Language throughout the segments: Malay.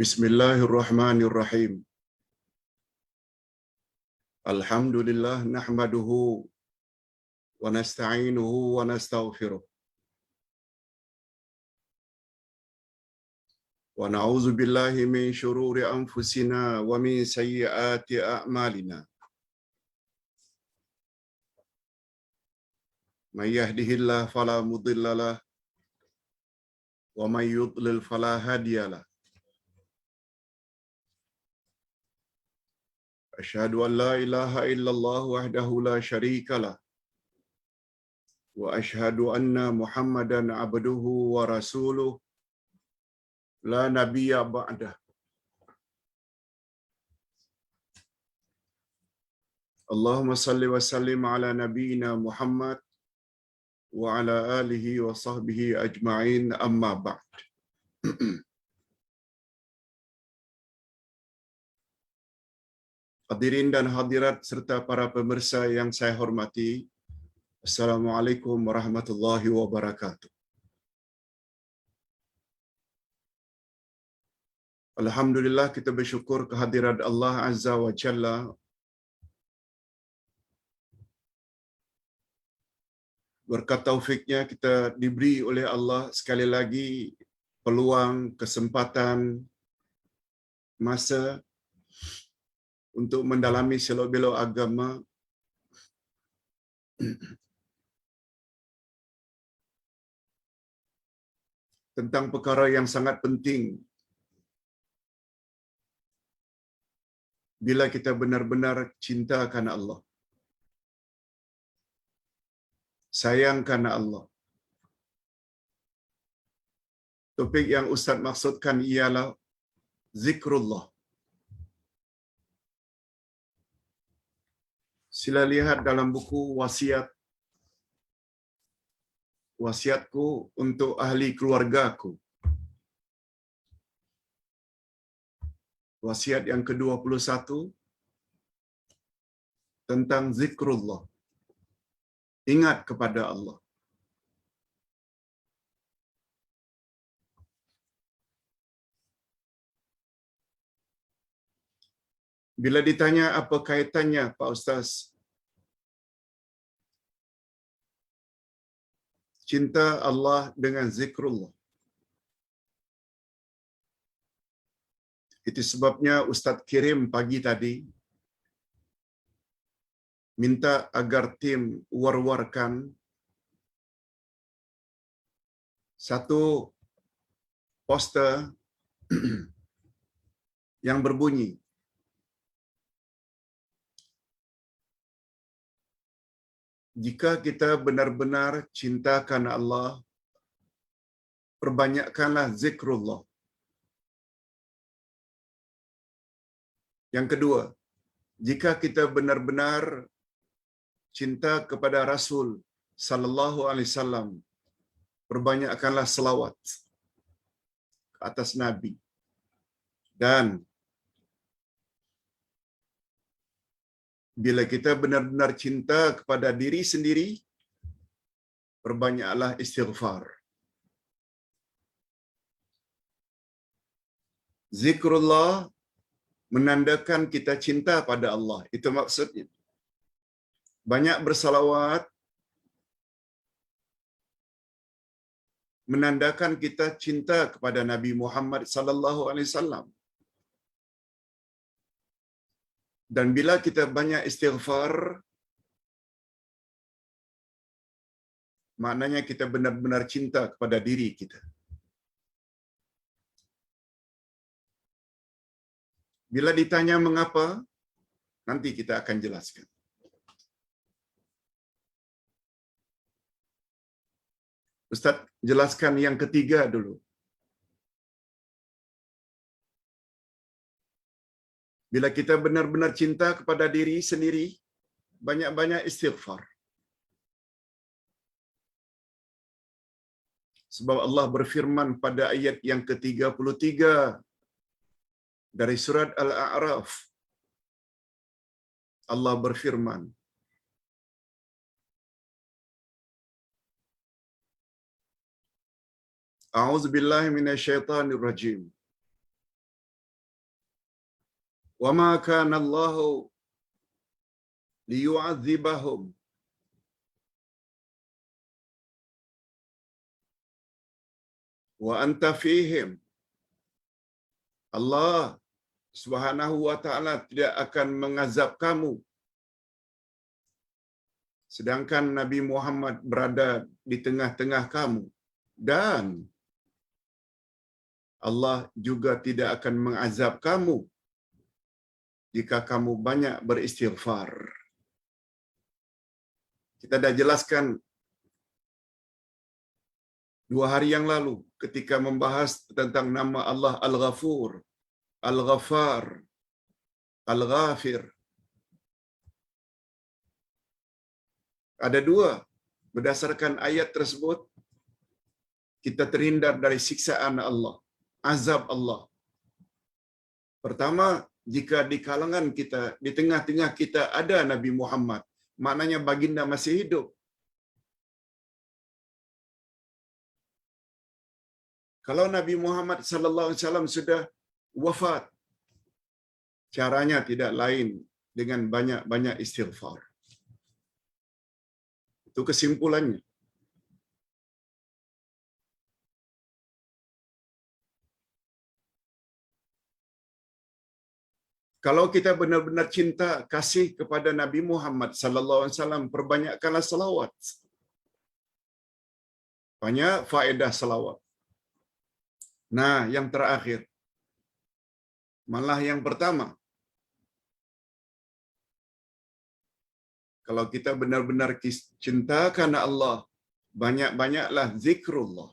Bismillahirrahmanirrahim. Alhamdulillah nahmaduhu wa nasta'inuhu wa nastaghfiruh. Wa na'udzu billahi min shururi anfusina wa min sayyiati a'malina. May yahdihillahu fala mudilla lahu wa may yudlil fala hadiya lahu. Asyhadu an la ilaha illallah wahdahu la syarika lah wa asyhadu anna Muhammadan abduhu wa rasuluh la nabiyya ba'dah. Allahumma salli wa sallim ala nabiyyina Muhammad wa ala alihi wa sahbihi ajma'in, amma ba'd. Hadirin dan hadirat serta para pemirsa yang saya hormati, Assalamualaikum warahmatullahi wabarakatuh. Alhamdulillah, kita bersyukur kehadirat Allah Azza wa Jalla berkat taufiknya kita diberi oleh Allah sekali lagi peluang, kesempatan, masa untuk mendalami selok-belok agama tentang perkara yang sangat penting bila kita benar-benar cinta karena Allah, sayang karena Allah. Topik yang Ustaz maksudkan ialah zikrullah. Sila lihat dalam buku wasiatku untuk ahli keluargaku. Wasiat yang ke-21 tentang zikrullah. Ingat kepada Allah. Bila ditanya apa kaitannya Pak Ustaz cinta Allah dengan zikrullah? Itu sebabnya Ustaz kirim pagi tadi minta agar tim war-warkan satu poster yang berbunyi, jika kita benar-benar cintakan Allah, perbanyakkanlah zikrullah. Yang kedua, jika kita benar-benar cinta kepada Rasul sallallahu alaihi wasallam, perbanyakkanlah selawat ke atas Nabi. Dan bila kita benar-benar cinta kepada diri sendiri, perbanyaklah istighfar. Zikrullah menandakan kita cinta pada Allah. Itu maksudnya. Banyak bersalawat menandakan kita cinta kepada Nabi Muhammad sallallahu alaihi wasallam. Dan bila kita banyak istighfar, maknanya kita benar-benar cinta kepada diri kita. Bila ditanya mengapa, nanti kita akan jelaskan. Ustaz jelaskan yang ketiga dulu. Bila kita benar-benar cinta kepada diri sendiri, banyak-banyak istighfar. Sebab Allah berfirman pada ayat yang ke-33 dari surat Al-A'raf. Allah berfirman, A'udzu billahi minasyaitonir rajim. wa ma kana Allahu liyu'adzibahum wa anta fihim. Allah Subhanahu wa taala tidak akan mengazab kamu sedangkan Nabi Muhammad berada di tengah-tengah kamu, dan Allah juga tidak akan mengazab kamu jika kamu banyak beristighfar. Kita dah jelaskan 2 hari yang lalu ketika membahas tentang nama Allah Al-Ghafur, Al-Ghaffar, Al-Ghafir. Ada 2. Berdasarkan ayat tersebut, kita terhindar dari siksaan Allah, azab Allah. Pertama, jika di kalangan kita, di tengah-tengah kita ada Nabi Muhammad, maknanya baginda masih hidup. Kalau Nabi Muhammad sallallahu alaihi wasallam sudah wafat, caranya tidak lain dengan banyak-banyak istighfar. Itu kesimpulannya. Kalau kita benar-benar cinta kasih kepada Nabi Muhammad sallallahu alaihi wasallam, perbanyakkanlah selawat. Banyak faedah selawat. Nah, yang terakhir, malah yang pertama, kalau kita benar-benar cinta karena Allah, banyak-banyaklah zikrullah.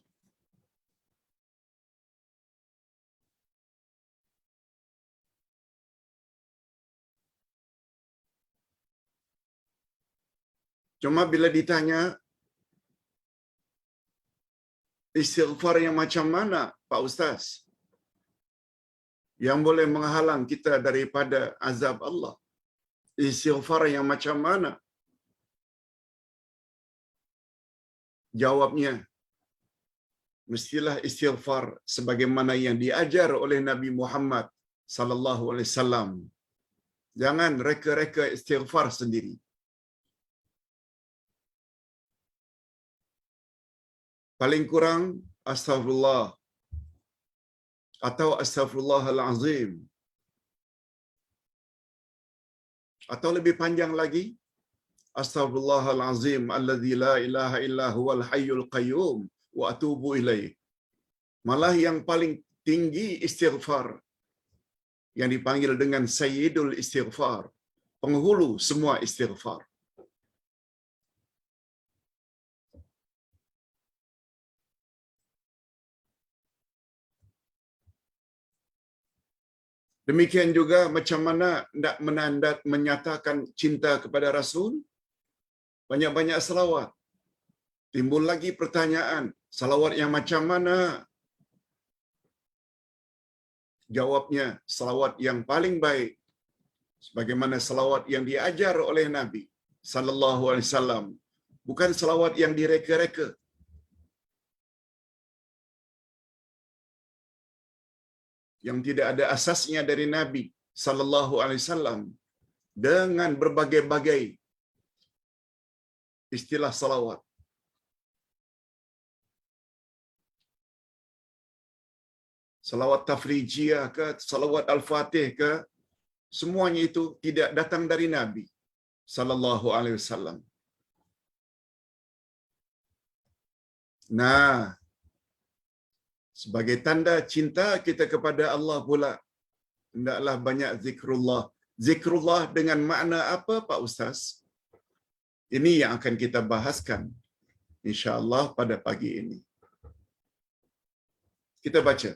Cuma bila ditanya, istighfar yang macam mana, Pak Ustaz, yang boleh menghalang kita daripada azab Allah? Istighfar yang macam mana? Jawabnya, mestilah istighfar sebagaimana yang diajar oleh Nabi Muhammad sallallahu alaihi wasallam. Jangan reka-reka istighfar sendiri. Paling kurang astagfirullah atau astaghfirullahalazim, atau lebih panjang lagi, astaghfirullahalazim alladzi la ilaha illa huwal hayyul qayyum wa atubu ilaih. Malah yang paling tinggi istighfar yang dipanggil dengan sayyidul istighfar, penghulu semua istighfar. Demikian juga macam mana nak menandat menyatakan cinta kepada Rasul, banyak-banyak selawat. Timbul lagi pertanyaan, selawat yang macam mana? Jawabnya, selawat yang paling baik sebagaimana selawat yang diajar oleh Nabi sallallahu alaihi wasallam, bukan selawat yang direka-reka. Yang tidak ada asasnya dari Nabi sallallahu alaihi wasallam dengan berbagai-bagai istilah salawat. Salawat tafrijiyah ke, salawat al-fatih ke, semuanya itu tidak datang dari Nabi sallallahu alaihi wasallam. Nah, sebagai tanda cinta kita kepada Allah pula, hendaklah banyak zikrullah. Zikrullah dengan makna apa, Pak Ustaz? Ini yang akan kita bahaskan insya-Allah pada pagi ini. Kita baca.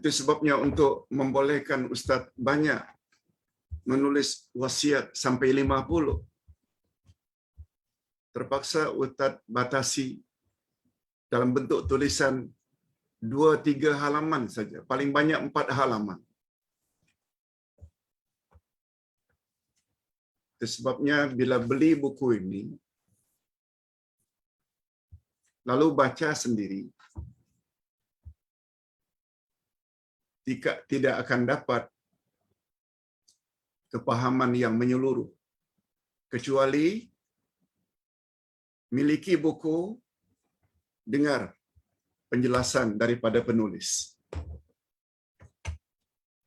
Itu sebabnya untuk membolehkan Ustaz banyak menulis wasiat sampai 50. Terpaksa Ustaz batasi dalam bentuk tulisan 2-3 halaman saja. Paling banyak 4 halaman. Itu sebabnya bila beli buku ini, lalu baca sendiri, tidak akan dapat kepahaman yang menyeluruh, kecuali miliki buku, dengar penjelasan daripada penulis.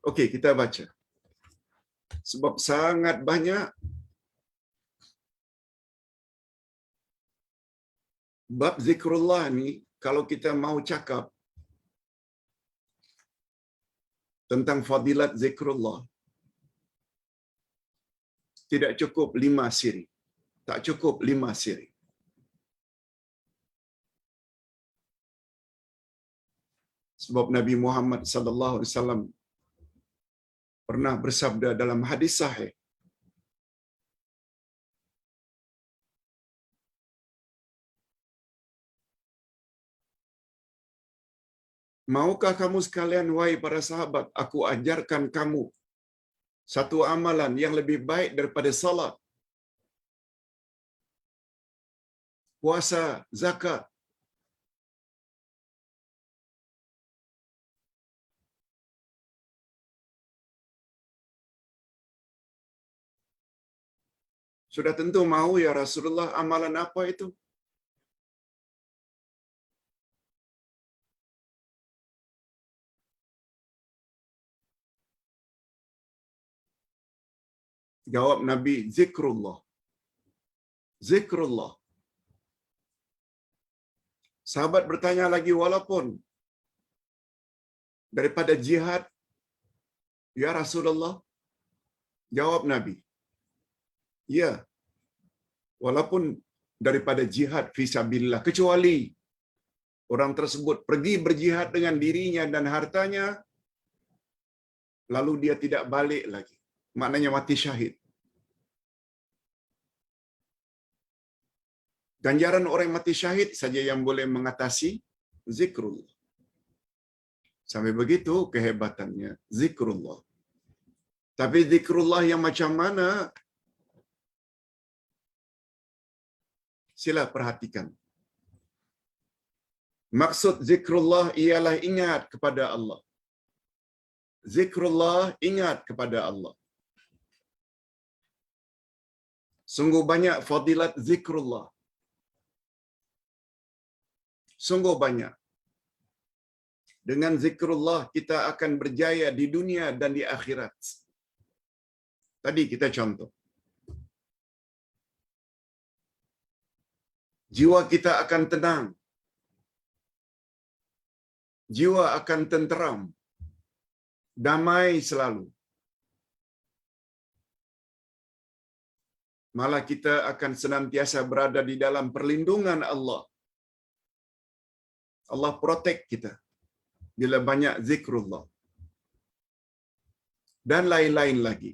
Okey, kita baca. Sebab sangat banyak bab zikrullah ni, kalau kita mau cakap tentang fadilat zikrullah, tidak cukup 5 siri. Tak cukup 5 siri. Sebab Nabi Muhammad sallallahu alaihi wasallam pernah bersabda dalam hadis sahih, maukah kamu sekalian, wahai para sahabat, aku ajarkan kamu satu amalan yang lebih baik daripada salat, puasa, zakat? Sudah tentu mau ya Rasulullah, amalan apa itu? Jawab Nabi, zikrullah. Zikrullah. Sahabat bertanya lagi, walaupun daripada jihad, ya Rasulullah? Jawab Nabi, ya, walaupun daripada jihad fisabilillah, kecuali orang tersebut pergi berjihad dengan dirinya dan hartanya, lalu dia tidak balik lagi. Maknanya mati syahid. Ganjaran orang mati syahid saja yang boleh mengatasi zikrullah. Sampai begitu kehebatannya zikrullah. Tapi zikrullah yang macam mana? Sila perhatikan. Maksud zikrullah ialah ingat kepada Allah. Zikrullah, ingat kepada Allah. Sungguh banyak fadilat zikrullah. Sungguh banyak. Dengan zikrullah kita akan berjaya di dunia dan di akhirat. Tadi kita contoh. Jiwa kita akan tenang. Jiwa akan tenteram. Damai selalu. Malah kita akan senantiasa berada di dalam perlindungan Allah. Allah protect kita bila banyak zikrullah. Dan lain-lain lagi.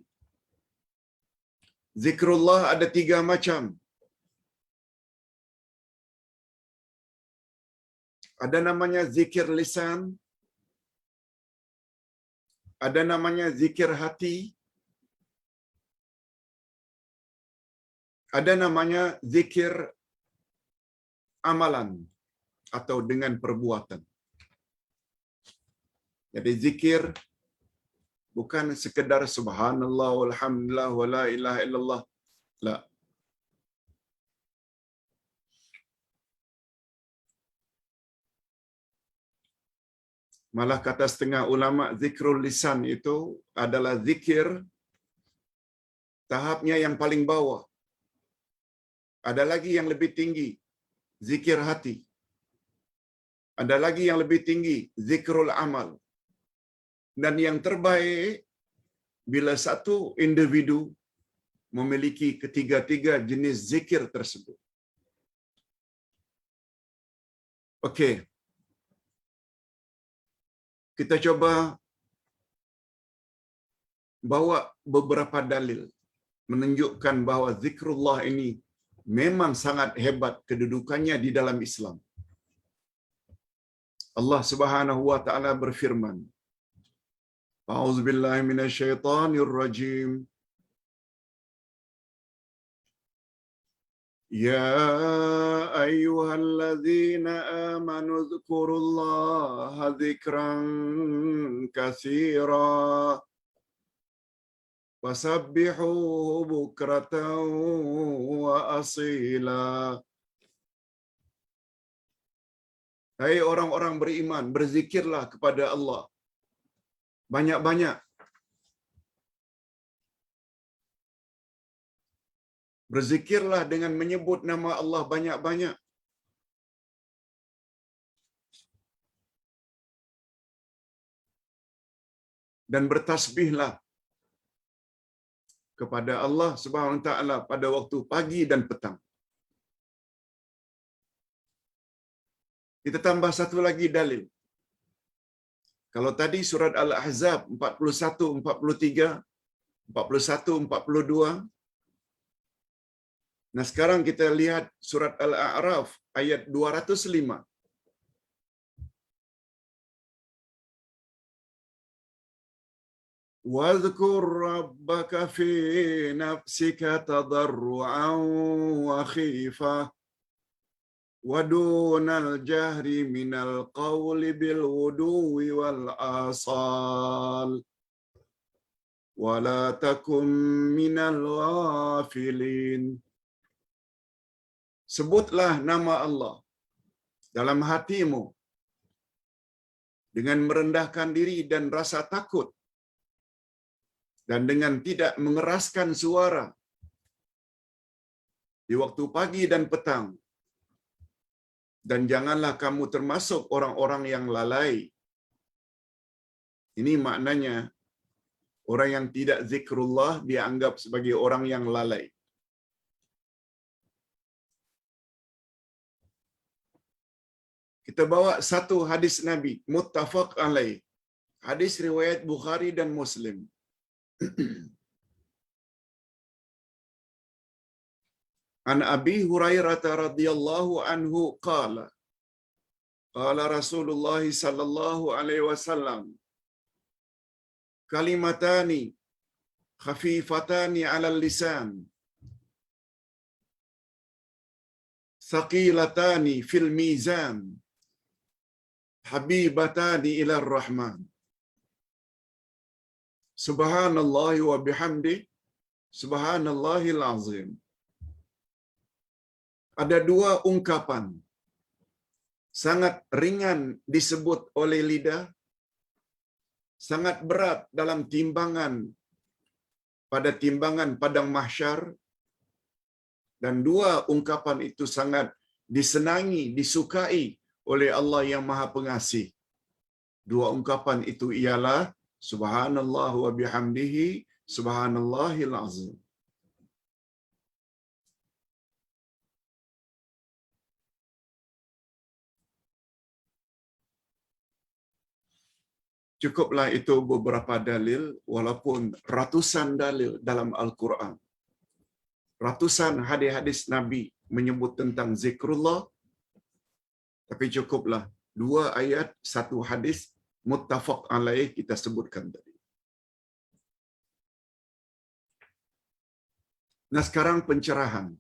Zikrullah ada 3 macam. Ada namanya zikir lisan, ada namanya zikir hati, ada namanya zikir amalan atau dengan perbuatan. Jadi zikir bukan sekedar subhanallah walhamdulillah wala ilaha illallah. La. Malah kata setengah ulama, zikrul lisan itu adalah zikir tahapnya yang paling bawah. Ada lagi yang lebih tinggi, zikir hati. Ada lagi yang lebih tinggi, zikrul amal. Dan yang terbaik, bila satu individu memiliki ketiga-tiga jenis zikir tersebut. Okey. Kita coba bawa beberapa dalil menunjukkan bahawa zikrullah ini memang sangat hebat kedudukannya di dalam Islam. Allah Subhanahu wa taala berfirman, A'udzubillahi minasyaitonir rajim. يا أيها الذين آمنوا اذكروا الله ذكرا كثيرا وسبحوه بكرة وأصيلا. Hai orang-orang beriman, berzikirlah kepada Allah banyak-banyak. Berzikirlah dengan menyebut nama Allah banyak-banyak. Dan bertasbihlah kepada Allah Subhanahu wa taala pada waktu pagi dan petang. Kita tambah satu lagi dalil. Kalau tadi surat Al-Ahzab 41, 43, 41, 42. Nah sekarang kita lihat surat Al-A'raf ayat 205. وَاذْكُرْ رَبَّكَ فِي نَفْسِكَ تَضَرُّعًا وَخِيفَةً وَدُونَ الْجَهْرِ مِنَ الْقَوْلِ بِالْغُدُوِّ وَالْآصَالِ وَلَا تَكُن مِّنَ الْغَافِلِينَ. Sebutlah nama Allah dalam hatimu dengan merendahkan diri dan rasa takut, dan dengan tidak mengeraskan suara di waktu pagi dan petang. Dan janganlah kamu termasuk orang-orang yang lalai. Ini maknanya orang yang tidak zikrullah dianggap sebagai orang yang lalai. Kita bawa satu hadis Nabi, muttafaq alaih. Hadis riwayat Bukhari dan Muslim. An Abi Hurairah radhiyallahu anhu qala qala Rasulullah sallallahu alaihi wasallam kalimatani khafifatani 'alal lisan thaqilatani fil mizan habibatani ila ar-rahman subhanallahi wa bihamdihi subhanallahil azim. Ada dua ungkapan sangat ringan disebut oleh lidah, sangat berat dalam timbangan pada timbangan padang mahsyar, dan dua ungkapan itu sangat disenangi, disukai oleh Allah yang Maha Pengasih. Dua ungkapan itu ialah subhanallah wa bihamdihi subhanallahil azim. Cukuplah itu beberapa dalil, walaupun ratusan dalil dalam Al-Quran. Ratusan hadis-hadis Nabi menyebut tentang zikrullah, tapi cukuplah dua ayat, satu hadis muttafaq alaih kita sebutkan tadi. Nah sekarang pencerahan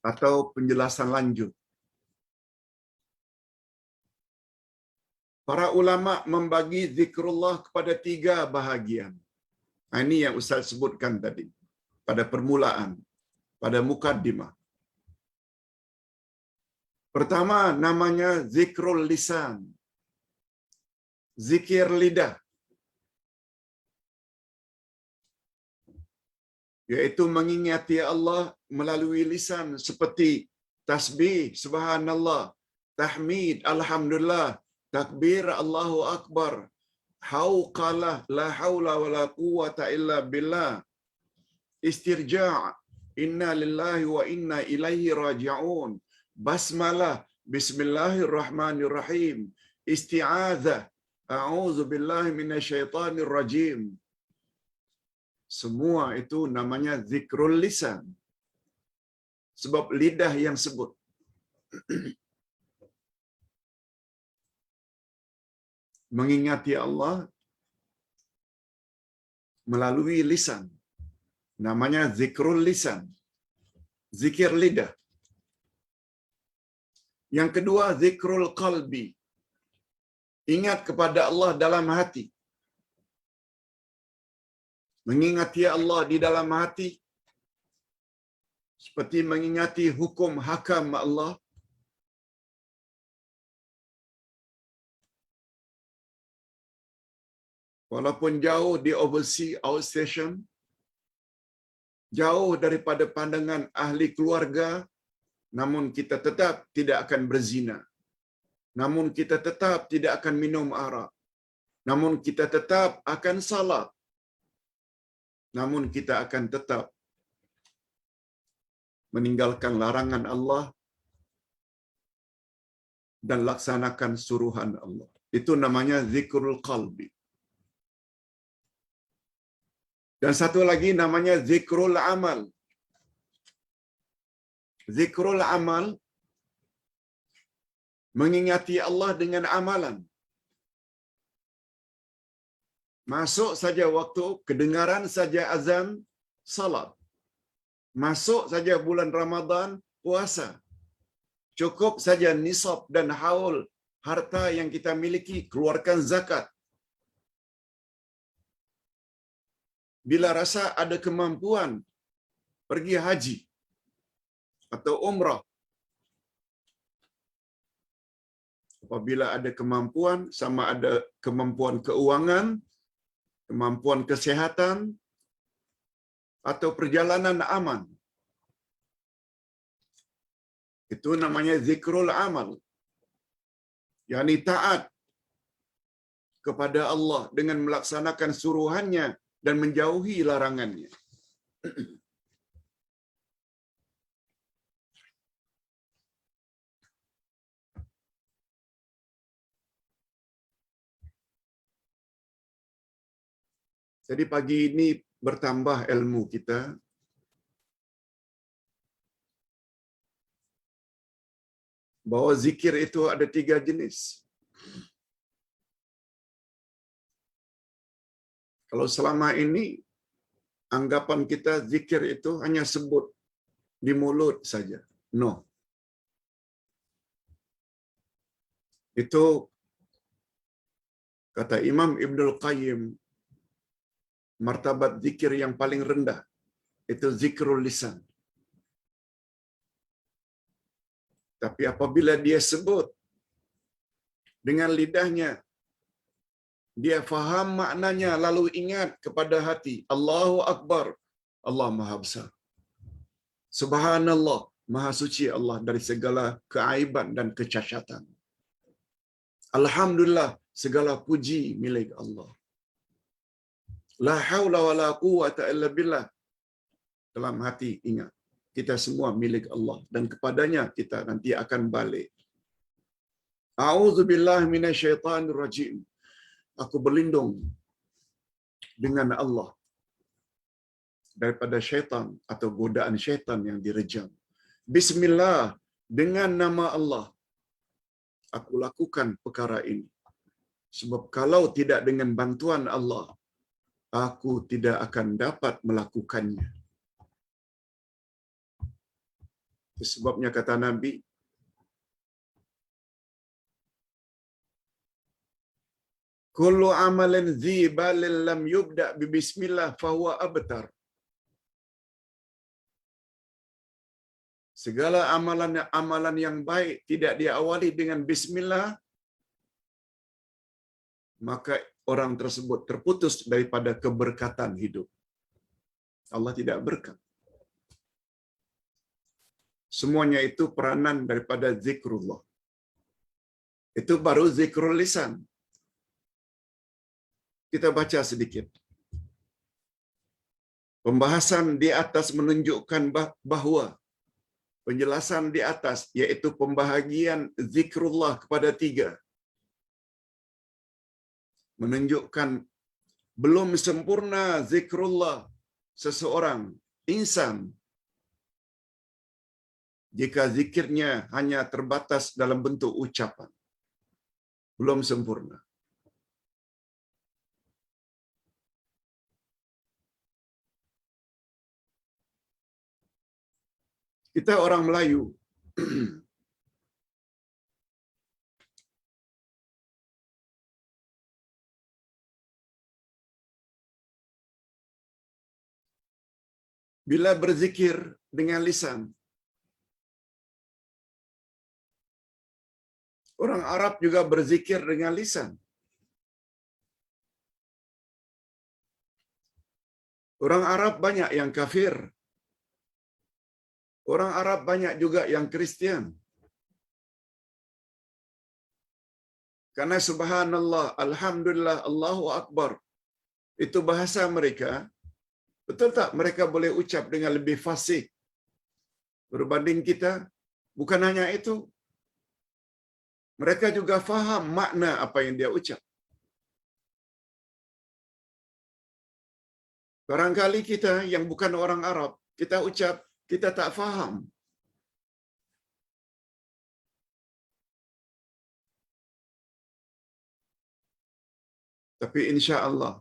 atau penjelasan lanjut. Para ulama membagi zikrullah kepada tiga bahagian. Ini yang Ustaz sebutkan tadi pada permulaan, pada mukaddimah. Pertama namanya zikrul lisan, zikir lidah, yaitu mengingati Allah melalui lisan seperti tasbih, subhanallah, tahmid, alhamdulillah, takbir, Allahu Akbar, hauqalah, la haula wa la quwata illa billah, istirja', inna lillahi wa inna ilaihi raji'un, basmalah, bismillahirrahmanirrahim, isti'adzah, a'udzu billahi minasyaitonir rajim. Semua itu namanya zikrul lisan. Sebab lidah yang sebut. Mengingati Allah melalui lisan. Namanya zikrul lisan. Zikir lidah. Yang kedua, zikrul qalbi. Ingat kepada Allah dalam hati. Mengingati Allah di dalam hati seperti mengingati hukum hakam Allah. Walaupun jauh di overseas outstation, jauh daripada pandangan ahli keluarga, namun kita tetap tidak akan berzina. Namun kita tetap tidak akan minum arak. Namun kita tetap akan salat. Namun kita akan tetap meninggalkan larangan Allah dan laksanakan suruhan Allah. Itu namanya zikrul qalbi. Dan satu lagi namanya zikrul amal. Zikrul amal, mengingati Allah dengan amalan. Masuk saja waktu, kedengaran saja azan, salat. Masuk saja bulan Ramadan, puasa. Cukup saja nisab dan haul harta yang kita miliki, keluarkan zakat. Bila rasa ada kemampuan, pergi haji atau umrah. Apabila ada kemampuan, sama ada kemampuan keuangan, kemampuan kesehatan, atau perjalanan aman. Itu namanya zikrul amal. yakni taat kepada Allah dengan melaksanakan suruhannya dan menjauhi larangannya. Jadi pagi ini bertambah ilmu kita. Bahwa zikir itu ada 3 jenis. Kalau selama ini anggapan kita zikir itu hanya sebut di mulut saja. No. Itu kata Imam Ibnul Qayyim, martabat zikir yang paling rendah itu zikrul lisan. Tapi apabila dia sebut dengan lidahnya, dia faham maknanya lalu ingat kepada hati, Allahu Akbar, Allah Maha Besar. Subhanallah, Maha Suci Allah dari segala keaiban dan kecacatan. Alhamdulillah, segala puji milik Allah. La haula wa la quwwata illa billah. Dalam hati ingat, kita semua milik Allah dan kepadanya kita nanti akan balik. A'udzubillahi minasyaitonir rajim. Aku berlindung dengan Allah daripada syaitan atau godaan syaitan yang direjam. Bismillah, dengan nama Allah aku lakukan perkara ini. Sebab kalau tidak dengan bantuan Allah, aku tidak akan dapat melakukannya. Sebabnya kata Nabi, kullu amalin zibalin lam yubda' bi bismillah fahuwa abtar. Segala amalan yang baik tidak diawali dengan bismillah, maka orang tersebut terputus daripada keberkatan hidup. Allah tidak berkat. Semuanya itu peranan daripada zikrullah. Itu baru zikrul lisan. Kita baca sedikit. Pembahasan di atas menunjukkan bahawa penjelasan di atas yaitu pembahagian zikrullah kepada 3 menunjukkan belum sempurna zikrullah seseorang insan jika zikirnya hanya terbatas dalam bentuk ucapan. Belum sempurna. Kita orang Melayu. Bila berzikir dengan lisan, orang Arab juga berzikir dengan lisan. Orang Arab banyak yang kafir. Orang Arab banyak juga yang Kristian. Karena subhanallah, alhamdulillah, Allahu Akbar, itu bahasa mereka. Betul tak mereka boleh ucap dengan lebih fasih berbanding kita? Bukan hanya itu, mereka juga faham makna apa yang dia ucap. Barangkali kita yang bukan orang Arab, kita ucap, kita tak faham. Tapi insya Allah,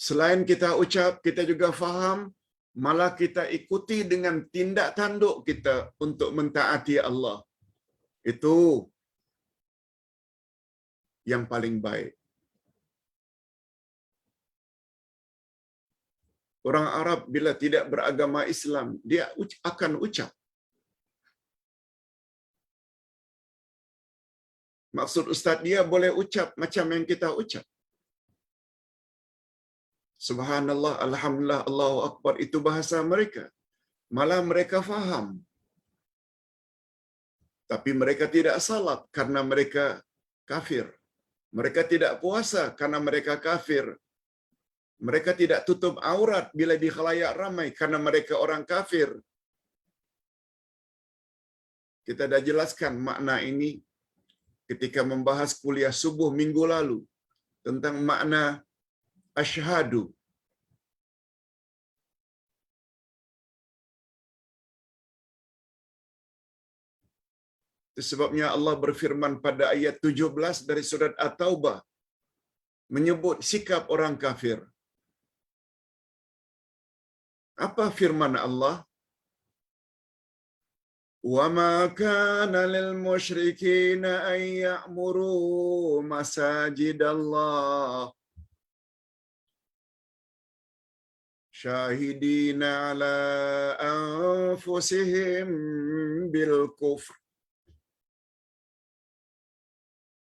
selain kita ucap, kita juga faham, malah kita ikuti dengan tindak tanduk kita untuk mentaati Allah. Itu yang paling baik. Orang Arab bila tidak beragama Islam, dia akan ucap. Maksud Ustaz, dia boleh ucap macam yang kita ucap. Subhanallah, alhamdulillah, Allahu Akbar, itu bahasa mereka. Malah mereka faham. Tapi mereka tidak salat karena mereka kafir. Mereka tidak puasa karena mereka kafir. Mereka tidak tutup aurat bila di khalayak ramai karena mereka orang kafir. Kita dah jelaskan makna ini ketika membahas kuliah subuh minggu lalu tentang makna asyhadu. Itu sebabnya Allah berfirman pada ayat 17 dari surat At-Taubah menyebut sikap orang kafir. Apa firman Allah? Wa ma kana lil musyrikin an ya'muru masajidallah syahidina ala anfusihim bil kufr.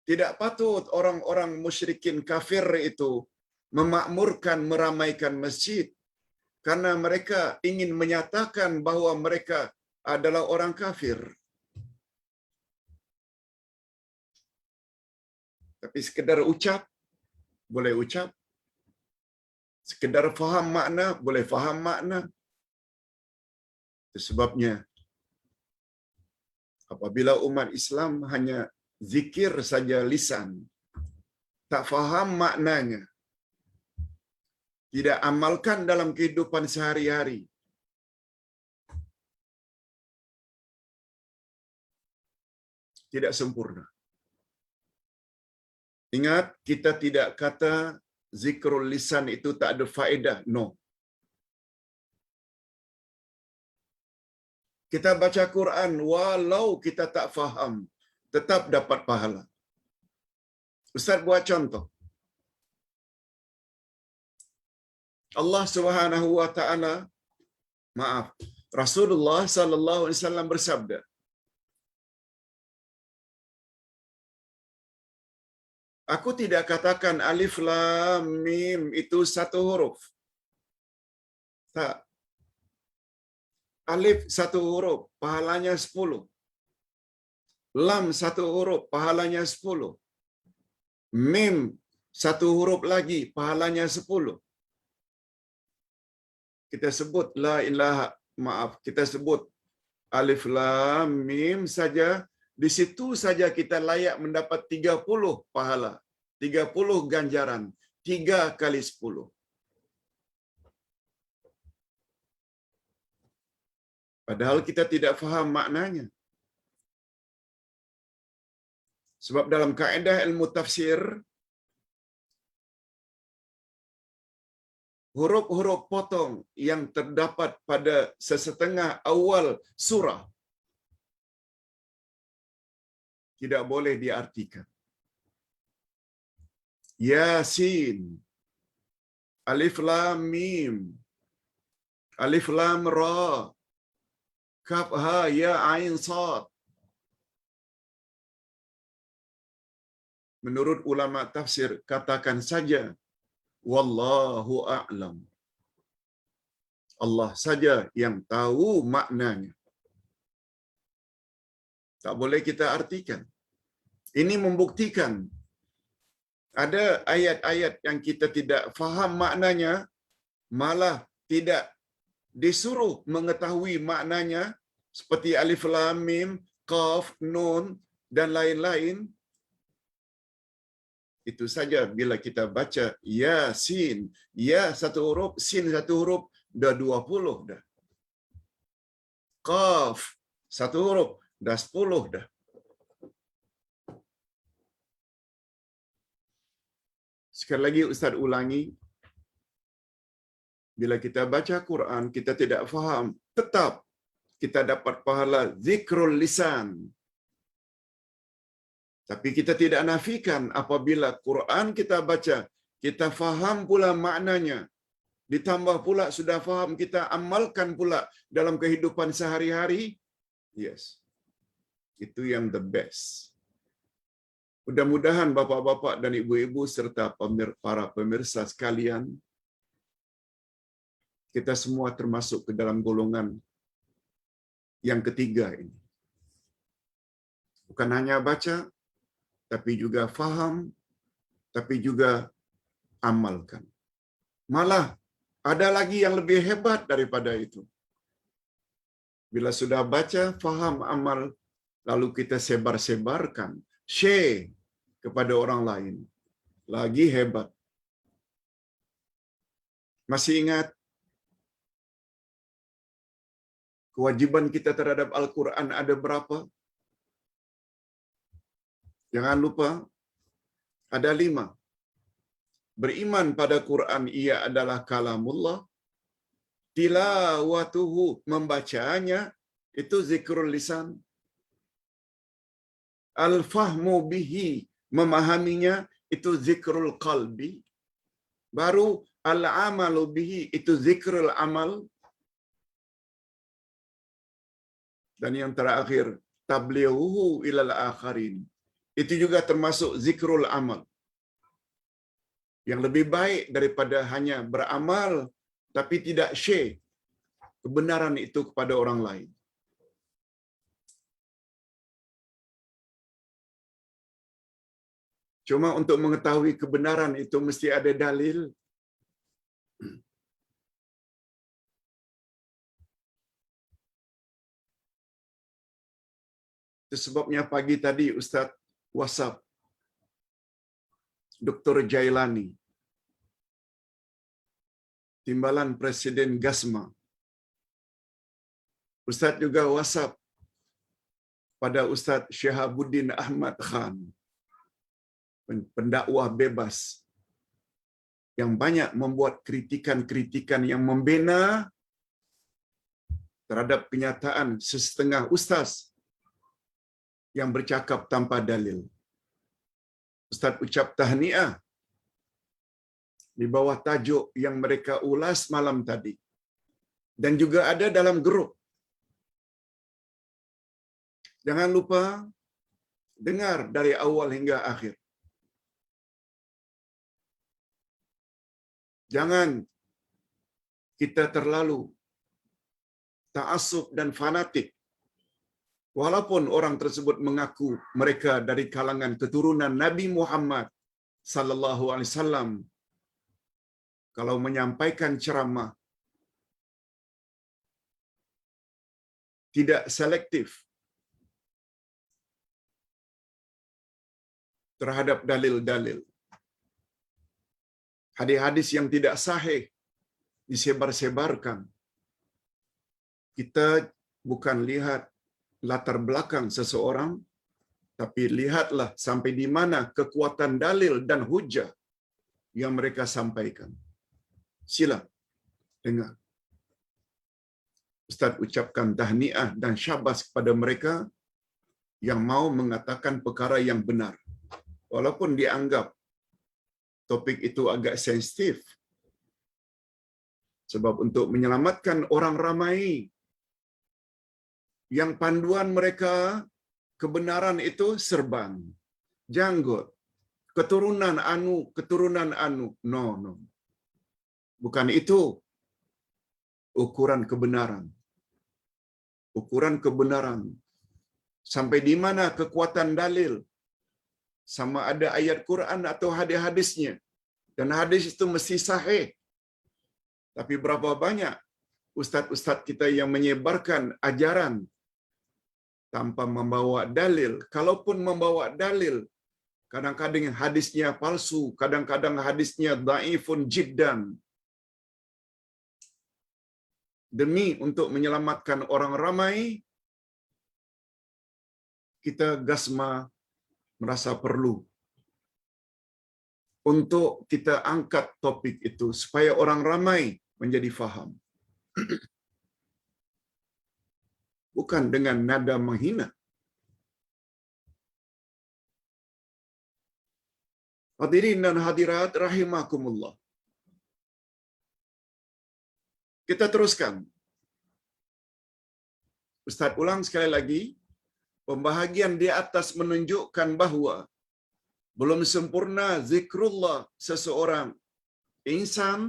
Tidak patut orang-orang musyrikin kafir itu memakmurkan, meramaikan masjid karena mereka ingin menyatakan bahwa mereka adalah orang kafir. Tapi sekedar ucap, boleh ucap. Sekedar faham makna, boleh faham makna. Itu sebabnya, apabila umat Islam hanya zikir saja lisan, tak faham maknanya, tidak amalkan dalam kehidupan sehari-hari, tidak sempurna. Ingat, kita tidak kata zikrul lisan itu tak ada faedah. No. Kita baca Quran, walau kita tak faham, tetap dapat pahala. Ustaz buat contoh. Allah Subhanahu wa taala, Rasulullah sallallahu alaihi wasallam bersabda, aku tidak katakan alif lam mim itu satu huruf. Tak. Alif satu huruf, pahalanya 10. Lam satu huruf, pahalanya 10. Mim satu huruf lagi, pahalanya 10. Kita sebut la ilaha, kita sebut alif lam mim saja, di situ saja kita layak mendapat 30 pahala, 30 ganjaran, 3 kali 10. Padahal kita tidak faham maknanya. Sebab dalam kaedah ilmu tafsir, huruf-huruf potong yang terdapat pada sesetengah awal surah tidak boleh diartikan. Yasin, Alif Lam Mim, Alif Lam Ra, Kaf Ha Ya Ain Sad. Menurut ulama tafsir, katakan saja wallahu a'lam. Allah saja yang tahu maknanya. Tak boleh kita artikan. Ini membuktikan ada ayat-ayat yang kita tidak faham maknanya, malah tidak disuruh mengetahui maknanya, seperti Alif Lam Mim, Qaf, Nun dan lain-lain. Itu saja bila kita baca Yasin, ya satu huruf, sin satu huruf, dah 20 dah. Qaf satu huruf, dah 10 dah. Sekali lagi Ustaz ulangi, bila kita baca Quran kita tidak faham, tetap kita dapat pahala zikrul lisan. Tapi kita tidak nafikan apabila Quran kita baca, kita faham pula maknanya, ditambah pula sudah faham, kita amalkan pula dalam kehidupan sehari-hari. Yes, itu yang the best. Mudah-mudahan bapa-bapa dan ibu-ibu serta para pemirsa sekalian, kita semua termasuk ke dalam golongan yang ketiga ini. Bukan hanya baca, tapi juga faham, tapi juga amalkan. Malah ada lagi yang lebih hebat daripada itu. Bila sudah baca, faham, amal, lalu kita sebar-sebarkan, share kepada orang lain. Lagi hebat. Masih ingat kewajiban kita terhadap Al-Quran ada berapa? Jangan lupa, ada 5. Beriman pada Quran, ia adalah kalamullah. Tilawatuhu, membacanya, itu zikrul lisan. Al-fahmu bihi, memahaminya, itu zikrul qalbi. Baru al-amalu bihi, itu zikrul amal. Dan yang terakhir, tablighuhu ilal akharin. Itu juga termasuk zikrul amal. Yang lebih baik daripada hanya beramal tapi tidak share kebenaran itu kepada orang lain. Cuma untuk mengetahui kebenaran itu mesti ada dalil. Itu sebabnya pagi tadi Ustaz WhatsApp Dr. Jailani, Timbalan Presiden Gasma. Ustaz juga WhatsApp pada Ustaz Syihabuddin Ahmad Khan, pendakwah bebas yang banyak membuat kritikan-kritikan yang membina terhadap kenyataan sesetengah ustaz yang bercakap tanpa dalil. Ustaz ucap tahniah di bawah tajuk yang mereka ulas malam tadi. Dan juga ada dalam grup. Jangan lupa dengar dari awal hingga akhir. Jangan kita terlalu ta'assub dan fanatik. Walaupun orang tersebut mengaku mereka dari kalangan keturunan Nabi Muhammad sallallahu alaihi wasallam, kalau menyampaikan ceramah tidak selektif terhadap dalil-dalil, hadis-hadis yang tidak sahih disebar-sebarkan. Kita bukan lihat latar belakang seseorang, tapi lihatlah sampai di mana kekuatan dalil dan hujah yang mereka sampaikan. Sila dengar. Ustaz ucapkan tahniah dan syabas kepada mereka yang mau mengatakan perkara yang benar. Walaupun dianggap topik itu agak sensitif. Sebab untuk menyelamatkan orang ramai yang panduan mereka kebenaran itu serban, janggut, keturunan anu. No. Bukan itu ukuran kebenaran. Ukuran kebenaran. Sampai di mana kekuatan dalil. Sama ada ayat Quran atau hadis-hadisnya. Dan hadis itu mesti sahih. Tapi berapa banyak ustaz-ustaz kita yang menyebarkan ajaran tanpa membawa dalil. Kalaupun membawa dalil, kadang-kadang hadisnya palsu, kadang-kadang hadisnya dhaifun jiddan. Demi untuk menyelamatkan orang ramai, kita Gasma merasa perlu untuk kita angkat topik itu supaya orang ramai menjadi faham. Bukan dengan nada menghina. Hadirin dan hadirat rahimakumullah. Kita teruskan. Ustaz ulang sekali lagi, pembahagian di atas menunjukkan bahawa belum sempurna zikrullah seseorang insan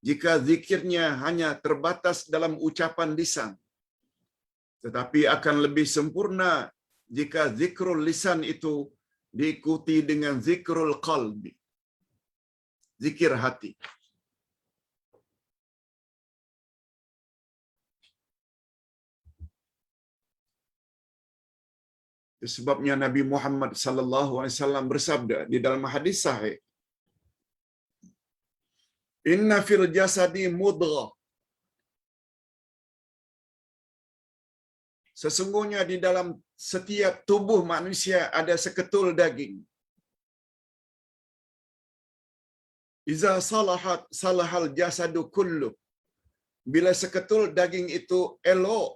jika zikirnya hanya terbatas dalam ucapan lisan. Tetapi akan lebih sempurna jika zikrul lisan itu diikuti dengan zikrul qalbi. Zikir hati. Sebabnya Nabi Muhammad sallallahu alaihi wasallam bersabda di dalam hadis sahih, "Inna fil jasadi mudghah." Sesungguhnya di dalam setiap tubuh manusia ada seketul daging. Iza salahat salahal jasadu kullu. Bila seketul daging itu elok,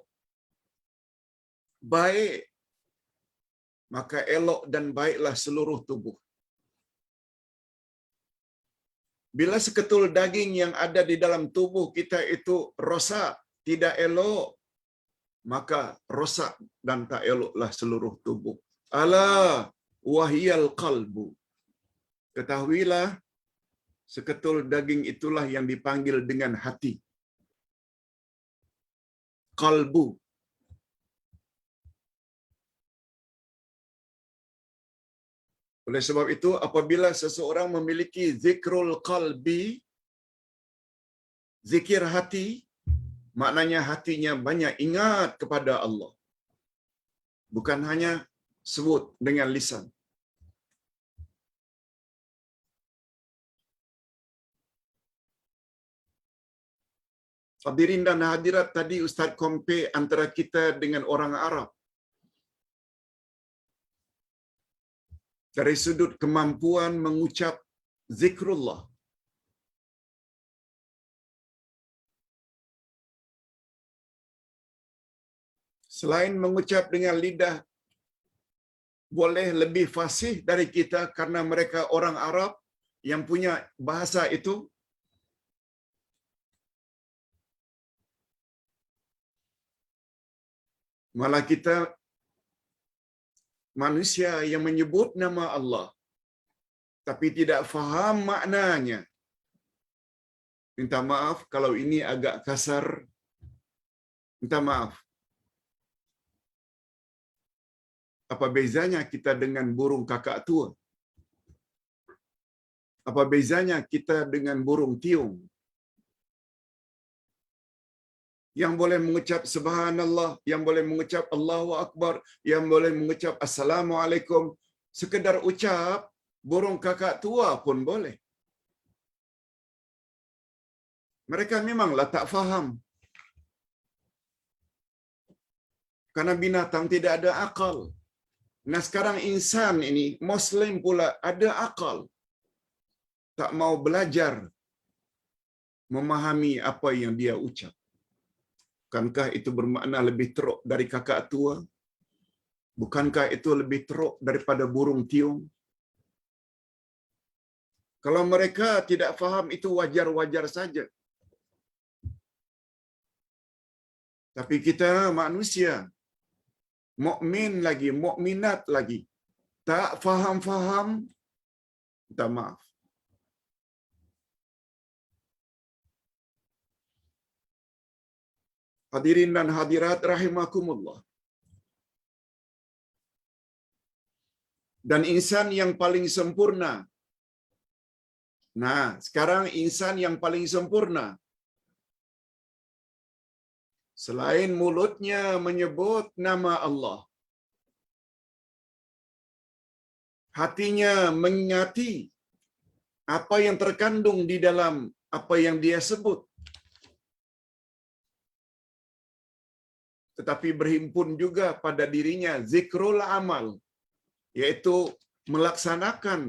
baik, maka elok dan baiklah seluruh tubuh. Bila seketul daging yang ada di dalam tubuh kita itu rosak, tidak elok, maka rosak dan tak eloklah seluruh tubuh. Ala wahiyal qalbu. Ketahuilah, seketul daging itulah yang dipanggil dengan hati. Qalbu. Oleh sebab itu, apabila seseorang memiliki zikrul qalbi, zikir hati, maknanya hatinya banyak ingat kepada Allah. Bukan hanya sebut dengan lisan. Hadirin dan hadirat, tadi Ustaz compare antara kita dengan orang Arab. Dari sudut kemampuan mengucap zikrullah. Selain mengucap dengan lidah, boleh lebih fasih dari kita karena mereka orang Arab yang punya bahasa itu. Malah kita manusia yang menyebut nama Allah tapi tidak faham maknanya. Minta maaf kalau ini agak kasar. Minta maaf. Apa bezanya kita dengan burung kakak tua? Apa bezanya kita dengan burung tiung? Yang boleh mengucap subhanallah, yang boleh mengucap Allahu Akbar, yang boleh mengucap assalamualaikum, sekedar ucap, burung kakak tua pun boleh. Mereka memanglah tak faham. Karena binatang tidak ada akal. Nah sekarang insan ini, Muslim pula ada akal. Tak mau belajar memahami apa yang dia ucap. Bukankah itu bermakna lebih teruk dari kakak tua? Bukankah itu lebih teruk daripada burung tiung? Kalau mereka tidak faham, itu wajar-wajar saja. Tapi kita manusia, mukmin lagi, mukminat lagi, tak faham-faham, minta maaf. Hadirin dan hadirat rahimakumullah. Dan insan yang paling sempurna. Nah, sekarang insan yang paling sempurna. Selain mulutnya menyebut nama Allah, hatinya mengingati apa yang terkandung di dalam apa yang dia sebut. Tetapi berhimpun juga pada dirinya zikrul amal, yaitu melaksanakan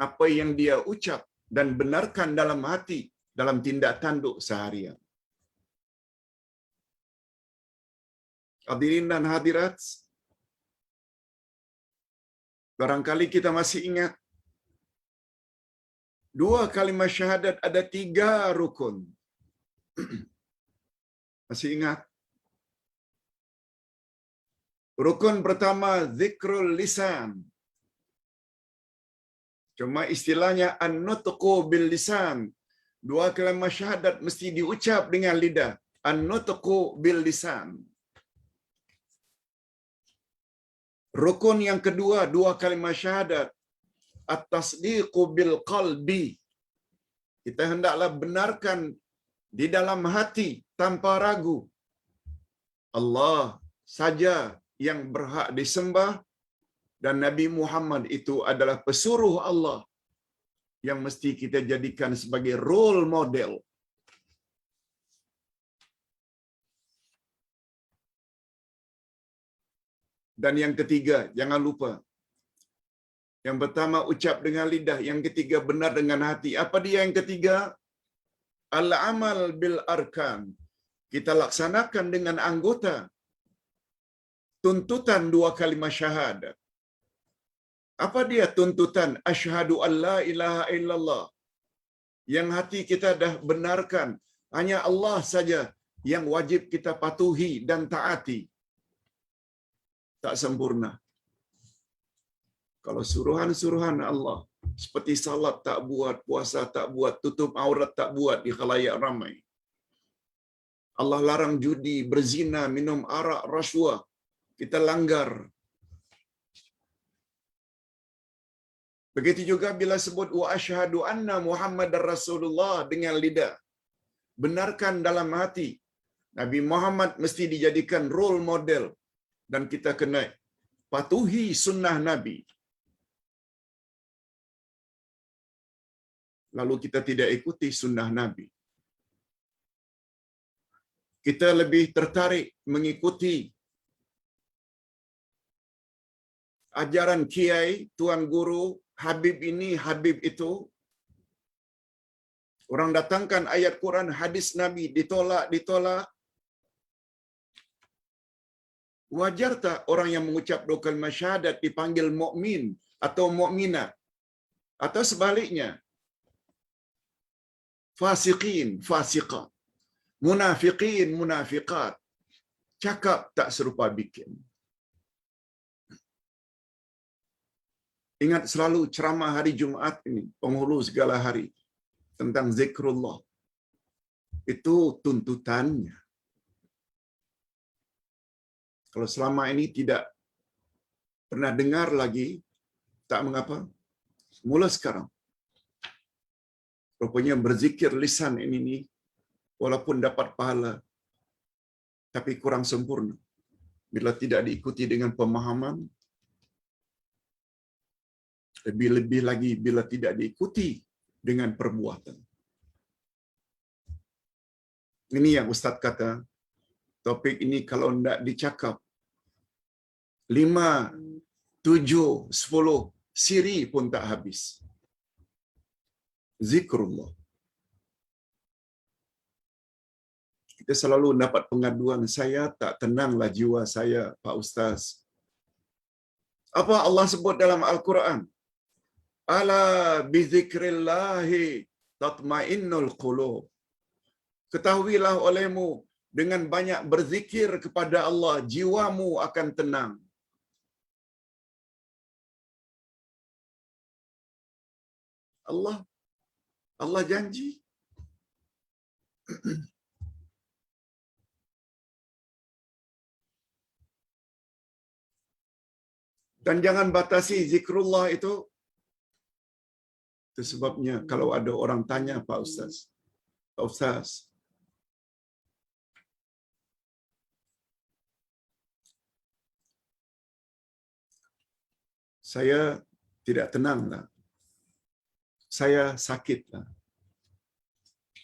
apa yang dia ucap dan benarkan dalam hati dalam tindak tanduk seharian. Hadirin dan hadirat, barangkali kita masih ingat, dua kalimat syahadat ada 3 rukun. Masih ingat? Rukun pertama, zikrul lisan. Cuma istilahnya an-nutqu bil lisan. 2 kalimat syahadat mesti diucap dengan lidah. An-nutqu bil lisan. Rukun yang kedua, 2 kalimat syahadat, at-tasdiqu bil qalbi. Kita hendaklah benarkan di dalam hati tanpa ragu. Allah saja yang berhak disembah dan Nabi Muhammad itu adalah pesuruh Allah yang mesti kita jadikan sebagai role model. Dan yang ketiga, jangan lupa. Yang pertama ucap dengan lidah, yang ketiga benar dengan hati. Apa dia yang ketiga? Al-amal bil arkan. Kita laksanakan dengan anggota. Tuntutan 2 kalimat syahadat. Apa dia tuntutan? Asyhadu an la ilaha illallah. Yang hati kita dah benarkan, hanya Allah saja yang wajib kita patuhi dan taati. Tak sempurna. Kalau suruhan-suruhan Allah, seperti salat tak buat, puasa tak buat, tutup aurat tak buat di khalayak ramai. Allah larang judi, berzina, minum arak, rasuah. Kita langgar. Begitu juga bila sebut wa asyhadu anna Muhammadar Rasulullah dengan lidah. Benarkan dalam hati. Nabi Muhammad mesti dijadikan role model dan kita kena patuhi sunnah Nabi. Lalu kita tidak ikuti sunnah Nabi. Kita lebih tertarik mengikuti ajaran kiai, tuan guru, habib ini, habib itu. Orang datangkan ayat Quran, hadis Nabi, ditolak. Wajar tak orang yang mengucap 2 kalimat syahadat dipanggil mukmin atau mukminat? Atau sebaliknya, fasiqin, fasiqat, munafiqin, munafiqat. Cakap tak serupa bikin. Ingat selalu ceramah hari Jumaat ini, penghulu segala hari, tentang zikrullah. Itu tuntutannya. Kalau selama ini tidak pernah dengar lagi, tak mengapa. Mula sekarang. Rupanya berzikir lisan ini walaupun dapat pahala, tapi kurang sempurna. Bila tidak diikuti dengan pemahaman, lebih-lebih lagi bila tidak diikuti dengan perbuatan. Ini yang Ustaz kata, topik ini kalau tidak dicakap, 5, 7, 10 siri pun tak habis. Zikrullah. Kita selalu dapat pengaduan, saya tak tenanglah jiwa saya, Pak Ustaz. Apa Allah sebut dalam Al-Quran? Ala bizikrillahi tatmainnul qulub. Ketahuilah olehmu, dengan banyak berzikir kepada Allah, jiwamu akan tenang. Allah janji. Dan jangan batasi zikrullah itu. Itu sebabnya kalau ada orang tanya, Pak Ustaz, saya tidak tenanglah. Saya sakitlah.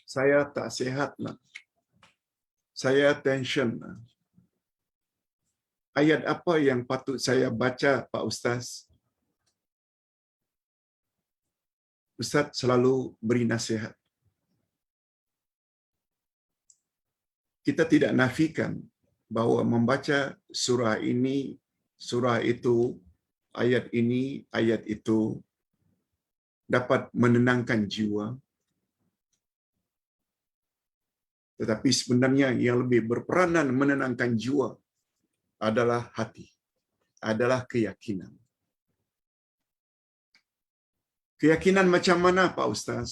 Saya tak sihatlah. Saya tensionlah. Ayat apa yang patut saya baca, Pak Ustaz? Ustaz selalu beri nasihat. Kita tidak nafikan bahawa membaca surah ini, surah itu, ayat ini, ayat itu dapat menenangkan jiwa. Tetapi sebenarnya yang lebih berperanan menenangkan jiwa adalah hati, adalah keyakinan. Keyakinan macam mana, Pak Ustaz?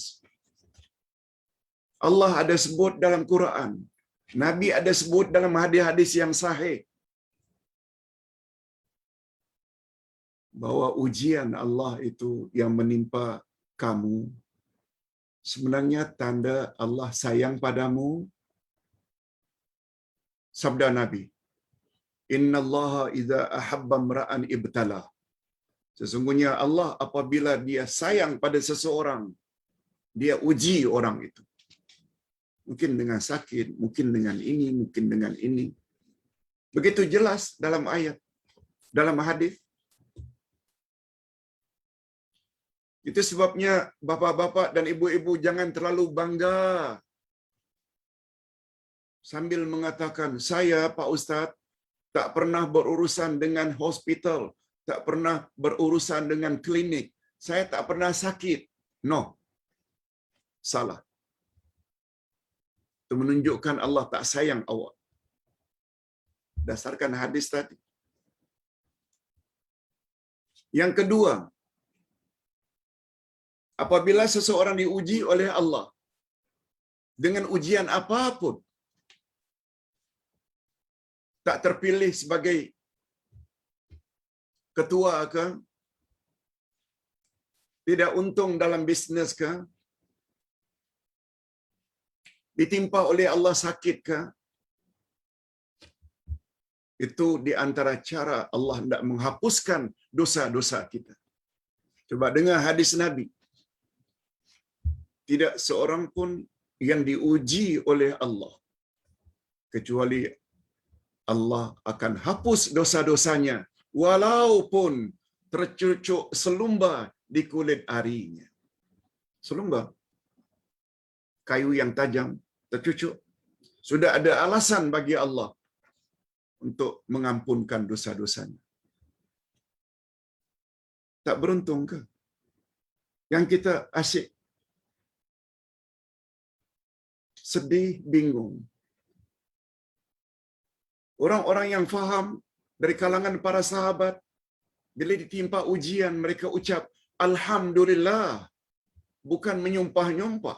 Allah ada sebut dalam Quran, Nabi ada sebut dalam hadis-hadis yang sahih, bahwa ujian Allah itu yang menimpa kamu sebenarnya tanda Allah sayang padamu. Sabda Nabi, innallaha idza ahabba imra'an ibtala. Sesungguhnya Allah apabila dia sayang pada seseorang, dia uji orang itu. Mungkin dengan sakit, mungkin dengan ini, mungkin dengan ini. Begitu jelas dalam ayat, dalam hadis. Itu sebabnya bapa-bapa dan ibu-ibu jangan terlalu bangga sambil mengatakan, saya Pak Ustaz tak pernah berurusan dengan hospital, tak pernah berurusan dengan klinik, saya tak pernah sakit. No, salah. Itu menunjukkan Allah tak sayang awak. Dasarkan hadis tadi. Yang kedua, apabila seseorang diuji oleh Allah dengan ujian apapun, tak terpilih sebagai ketua ke, tidak untung dalam bisnes ke, ditimpa oleh Allah sakit ke, itu di antara cara Allah hendak menghapuskan dosa-dosa kita. Coba dengar hadis Nabi. Tidak seorang pun yang diuji oleh Allah kecuali Allah akan hapus dosa-dosanya walaupun tercucuk selumba di kulit arinya. Selumba, kayu yang tajam, tercucuk. Sudah ada alasan bagi Allah untuk mengampunkan dosa-dosanya. Tak beruntung ke? Yang kita asyik sedih, bingung. Orang-orang yang faham dari kalangan para sahabat, bila ditimpa ujian, mereka ucap, Alhamdulillah, bukan menyumpah-nyumpah.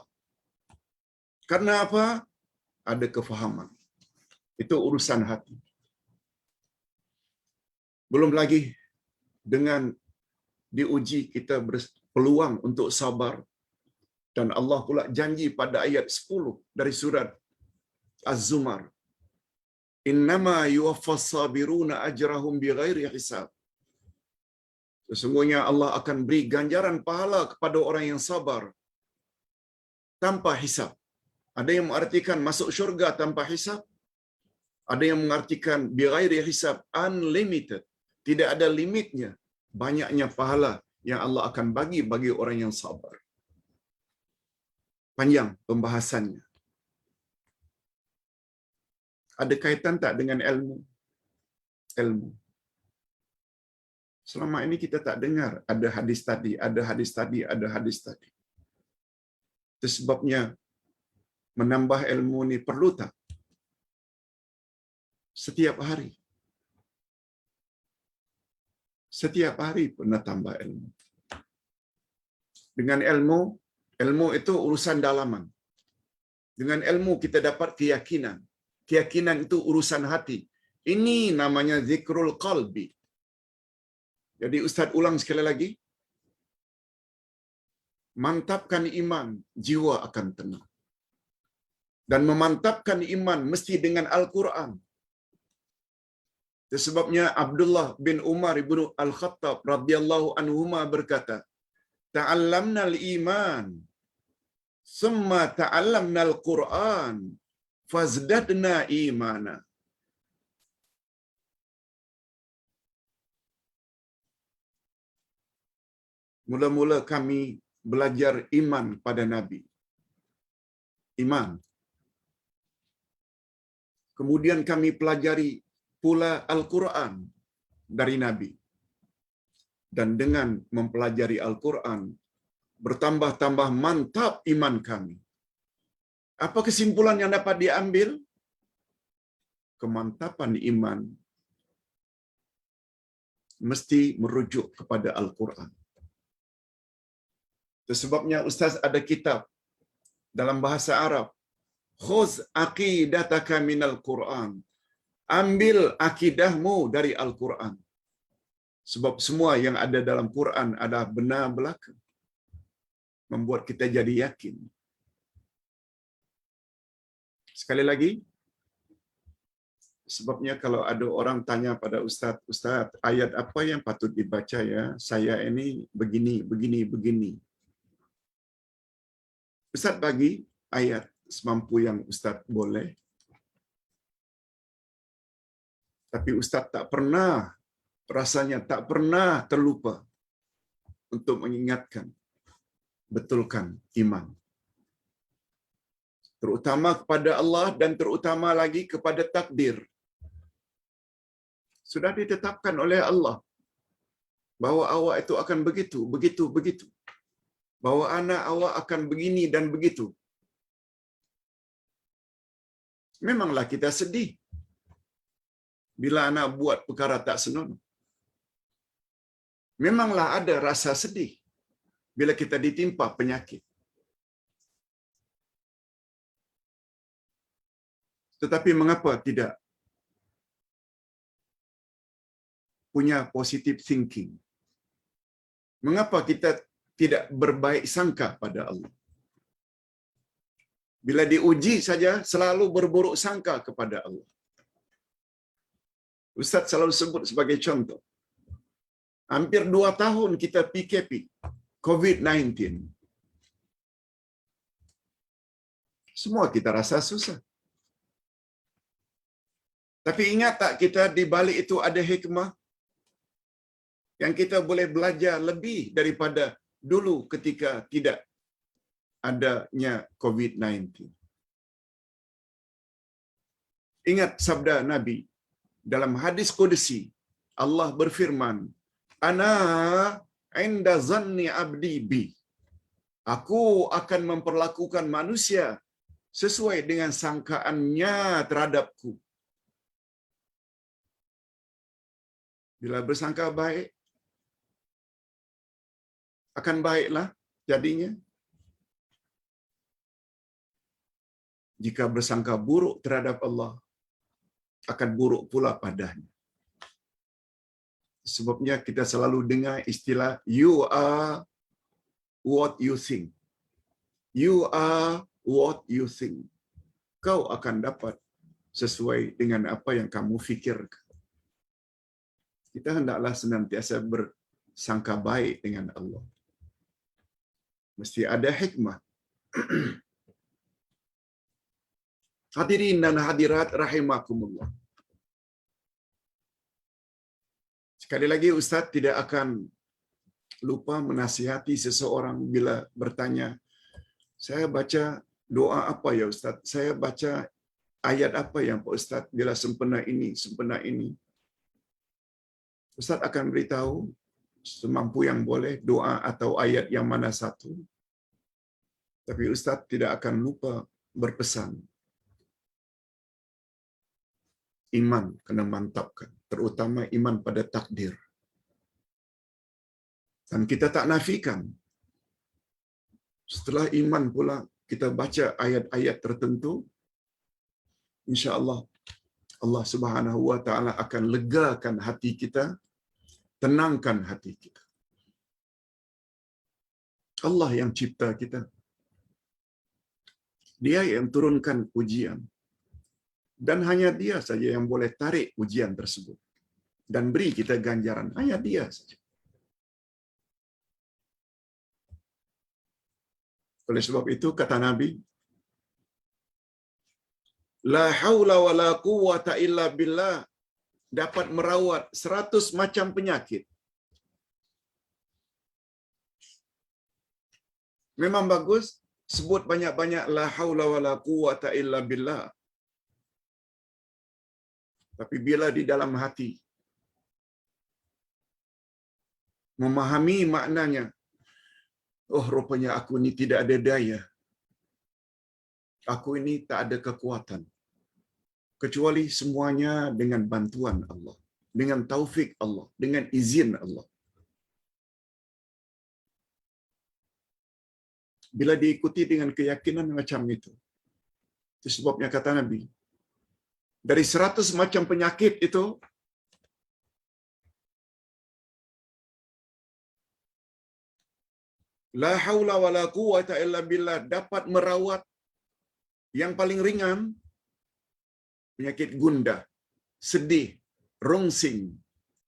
Karena apa? Ada kefahaman. Itu urusan hati. Belum lagi dengan diuji kita berpeluang untuk sabar. Dan Allah pula janji pada ayat 10 dari surat Az-Zumar. Innama yuwaffas sabiruna ajrahum bighairi hisab. Sesungguhnya Allah akan beri ganjaran pahala kepada orang yang sabar tanpa hisab. Ada yang mengartikan masuk syurga tanpa hisab. Ada yang mengartikan bighairi hisab, unlimited. Tidak ada limitnya. Banyaknya pahala yang Allah akan bagi orang yang sabar. Panjang pembahasannya. ada kaitan tak dengan ilmu? Ilmu. Selama ini kita tak dengar ada hadis tadi, ada hadis tadi, ada hadis tadi. Itu sebabnya menambah ilmu ni perlu tak? Setiap hari. Setiap hari pun tambah ilmu. Dengan ilmu, ilmu itu urusan dalaman. Dengan ilmu kita dapat keyakinan. Keyakinan itu urusan hati. Ini namanya zikrul qalbi. Jadi Ustaz ulang sekali lagi. Mantapkan iman, jiwa akan tenang. Dan memantapkan iman mesti dengan Al-Quran. Sebabnya Abdullah bin Umar ibnu Al-Khattab radhiyallahu anhuma berkata, "Ta'allamna al-iman, summa ta'allamna al-Quran, fazdadna imana." Mula-mula kami belajar iman pada Nabi. Iman. Kemudian kami pelajari pula Al-Quran dari Nabi. Dan dengan mempelajari Al-Quran, bertambah-tambah mantap iman kami. Apa kesimpulan yang dapat diambil? Kemantapan iman mesti merujuk kepada Al-Quran. Itu sebabnya Ustaz ada kitab dalam bahasa Arab, Khuz aqidataka minal Quran. Ambil akidahmu dari Al-Quran. Sebab semua yang ada dalam Quran adalah benar belaka. Membuat kita jadi yakin. Sekali lagi, sebabnya kalau ada orang tanya pada Ustaz, "Ustaz, ayat apa yang patut dibaca ya? Saya ini begini, begini, begini." Ustaz bagi ayat semampu yang Ustaz boleh. Tapi Ustaz tak pernah, rasanya tak pernah terlupa untuk mengingatkan, betulkan iman. Terutama kepada Allah dan terutama lagi kepada takdir. Sudah ditetapkan oleh Allah bahawa awak itu akan begitu, begitu, begitu. Bahawa anak awak akan begini dan begitu. Memanglah kita sedih bila anak buat perkara tak senonoh. Memanglah ada rasa sedih bila kita ditimpa penyakit. Tetapi mengapa tidak punya positive thinking? Mengapa kita tidak berbaik sangka pada Allah? Bila diuji saja selalu berburuk sangka kepada Allah. Ustaz selalu sebut sebagai contoh. Hampir 2 tahun kita PKP, COVID-19. Semua kita rasa susah. Tapi ingat tak kita di balik itu ada hikmah? Yang kita boleh belajar lebih daripada dulu ketika tidak adanya COVID-19. Ingat sabda Nabi dalam hadis qudsi, Allah berfirman, "Ana inda zanni abdi bi." Aku akan memperlakukan manusia sesuai dengan sangkaannya terhadapku. Bila bersangka baik, akan baiklah jadinya. Jika bersangka buruk terhadap Allah, akan buruk pula padanya. Sebabnya kita selalu dengar istilah you are what you think. You are what you think. Kau akan dapat sesuai dengan apa yang kamu fikirkan. Kita hendaklah senantiasa bersangka baik dengan Allah. Mesti ada hikmah. Hadirin dan hadirat rahimakumullah. Sekali lagi Ustaz tidak akan lupa menasihati seseorang bila bertanya, "Saya baca doa apa ya Ustaz? Saya baca ayat apa yang Pak Ustaz bila sempena ini. Ustaz akan beritahu semampu yang boleh doa atau ayat yang mana satu. Tapi Ustaz tidak akan lupa berpesan. Iman kena mantapkan, terutama iman pada takdir. Dan kita tak nafikan. Setelah iman pula kita baca ayat-ayat tertentu, insya-Allah Allah Subhanahu wa taala akan legakan hati kita, tenangkan hati kita. Allah yang cipta kita. Dia yang turunkan ujian. Dan hanya dia saja yang boleh tarik ujian tersebut dan beri kita ganjaran. Hanya dia saja. Oleh sebab itu kata Nabi, la haula wala quwwata illa billah, dapat merawat 100 macam penyakit. Memang bagus sebut banyak-banyak la haula wala quwwata illa billah. Tapi bila di dalam hati memahami maknanya, oh rupanya aku ini tidak ada daya. Aku ini tak ada kekuatan. Kecuali semuanya dengan bantuan Allah, dengan taufik Allah, dengan izin Allah. Bila diikuti dengan keyakinan macam itu sebabnya kata Nabi, dari 100 macam penyakit itu, la haula wala quwwata illa billah, dapat merawat yang paling ringan, penyakit gundah, sedih, rungsing,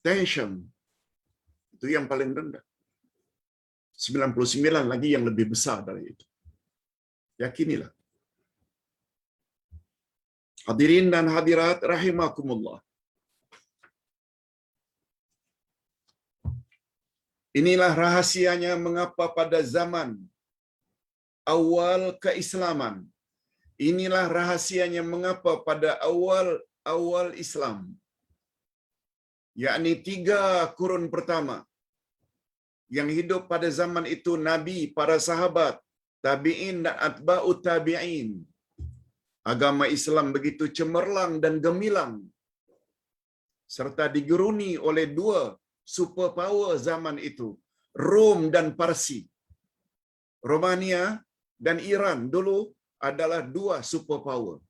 tension. Itu yang paling rendah. 99 lagi yang lebih besar dari itu. Yakinilah. Hadirin dan hadirat rahimakumullah. Inilah rahasianya mengapa pada zaman awal keislaman. Inilah rahasianya mengapa pada awal Islam, yakni 3 kurun pertama yang hidup pada zaman itu, Nabi, para sahabat, tabi'in dan atba'ut tabi'in. Agama Islam begitu cemerlang dan gemilang, serta digeruni oleh 2 superpower zaman itu, Rom dan Parsi. Romania dan Iran dulu adalah 2 superpower.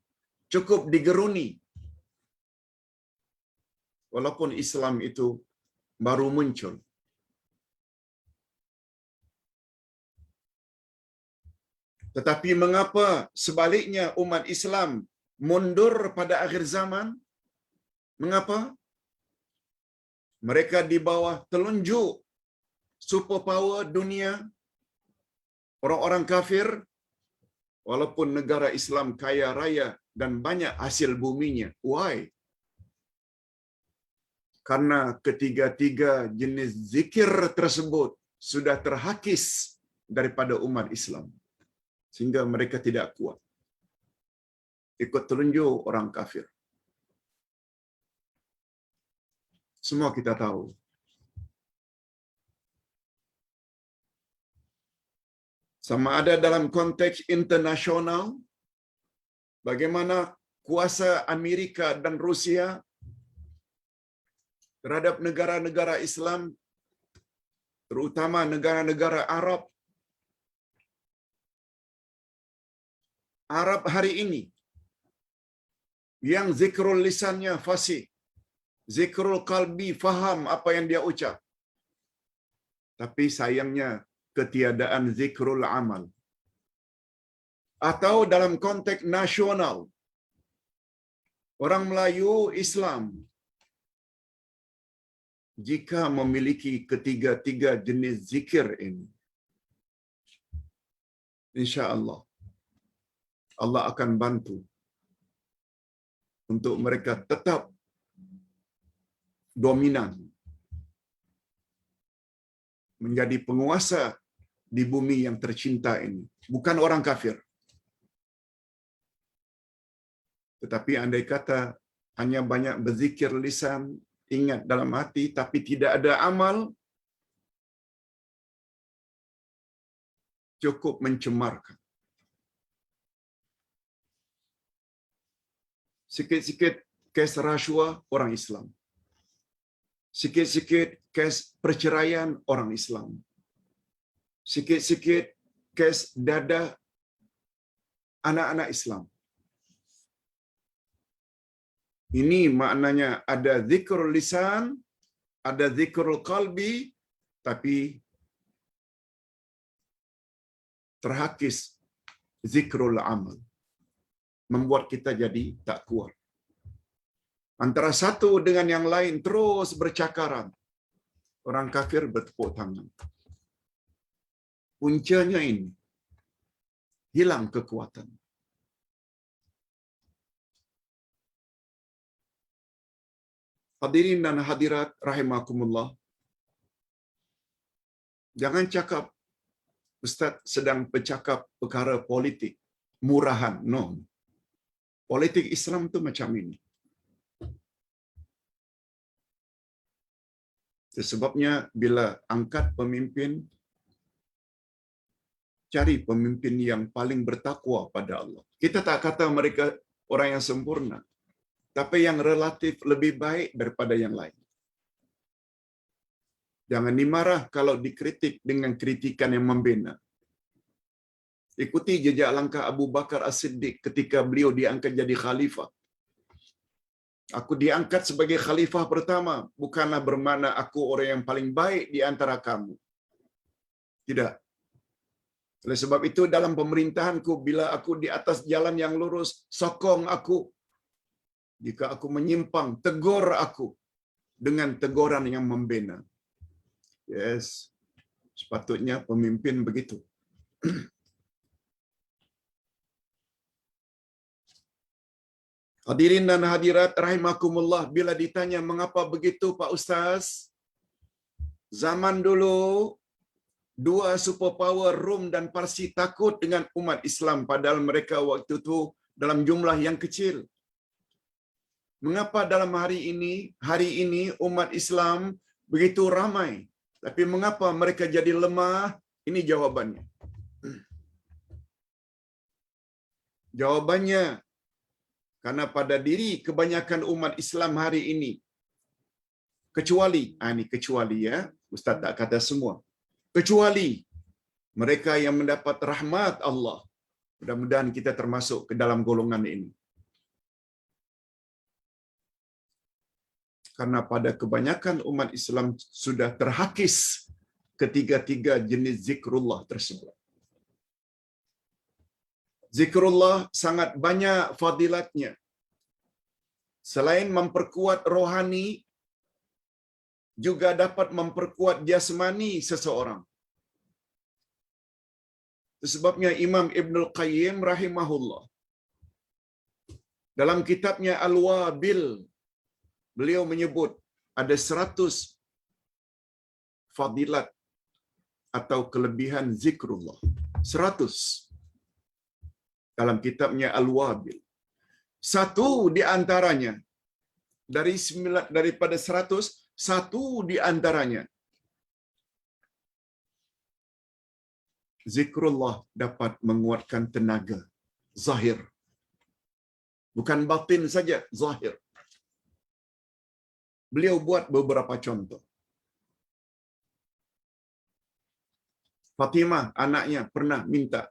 Cukup digeruni. Walaupun Islam itu baru muncul. Tetapi mengapa sebaliknya umat Islam mundur pada akhir zaman? Mengapa? Mereka di bawah telunjuk superpower dunia, orang-orang kafir, walaupun negara Islam kaya raya dan banyak hasil buminya. Why? Karena ketiga-tiga jenis zikir tersebut sudah terhakis daripada umat Islam, sehingga mereka tidak kuat ikut telunjuk orang kafir. Semua kita tahu. Sama ada dalam konteks internasional, bagaimana kuasa Amerika dan Rusia terhadap negara-negara Islam, terutama negara-negara Arab. Arab hari ini yang zikrul lisannya fasih, zikrul qalbi faham apa yang dia ucap, tapi sayangnya ketiadaan zikrul amal. Atau dalam konteks nasional, orang Melayu Islam jika memiliki ketiga-tiga jenis zikir ini, insya-Allah Allah akan bantu untuk mereka tetap dominan, menjadi penguasa di bumi yang tercinta ini. Bukan orang kafir, Tetapi andai kata hanya banyak berzikir lisan, ingat dalam hati, tapi tidak ada amal, cukup mencemarkan. Sikit-sikit kes rasuah orang Islam. Sikit-sikit kes perceraian orang Islam. Sikit-sikit kes dadah anak-anak Islam. Ini maknanya ada zikrul lisan, ada zikrul qalbi, tapi terhakis zikrul amal. Membuat kita jadi tak kuat. Antara satu dengan yang lain terus bercakaran. Orang kafir bertepuk tangan. Puncanya ini, hilang kekuatan. Hadirin dan hadirat rahimakumullah. Jangan cakap Ustaz sedang bercakap perkara politik, murahan. No. Politik Islam tu macam ini. Sebabnya bila angkat pemimpin, cari pemimpin yang paling bertakwa pada Allah. Kita tak kata mereka orang yang sempurna, tapi yang relatif lebih baik daripada yang lain. Jangan dimarah kalau dikritik dengan kritikan yang membina. Ikuti jejak langkah Abu Bakar As-Siddiq ketika beliau diangkat jadi khalifah. Aku diangkat sebagai khalifah pertama, bukanlah bermakna aku orang yang paling baik di antara kamu. Tidak. Oleh sebab itu dalam pemerintahanku, bila aku di atas jalan yang lurus, sokong aku. Jika aku menyimpang, tegur aku dengan teguran yang membina. Yes, sepatutnya pemimpin begitu. Hadirin dan hadirat rahimakumullah, bila ditanya mengapa begitu Pak Ustaz? Zaman dulu, dua superpower Rom dan Parsi takut dengan umat Islam, padahal mereka waktu itu dalam jumlah yang kecil. Mengapa dalam hari ini umat Islam begitu ramai, tapi mengapa mereka jadi lemah? Ini jawabannya. Jawabannya, karena pada diri kebanyakan umat Islam hari ini, kecuali, ini kecuali ya, Ustaz tak kata semua, kecuali mereka yang mendapat rahmat Allah. Mudah-mudahan kita termasuk ke dalam golongan ini. Karena pada kebanyakan umat Islam sudah terhakis ketiga-tiga jenis zikrullah tersebut. Zikrullah sangat banyak fadilatnya. Selain memperkuat rohani, juga dapat memperkuat jasmani seseorang. Sebabnya Imam Ibnul Qayyim rahimahullah, dalam kitabnya Al-Wabil, beliau menyebut ada 100 fadilat atau kelebihan zikrullah. 100. Dalam kitabnya Al-Wabil. Satu di antaranya, daripada 100, satu di antaranya, zikrullah dapat menguatkan tenaga zahir. Bukan batin saja, zahir. Beliau buat beberapa contoh. Fatimah, anaknya, pernah minta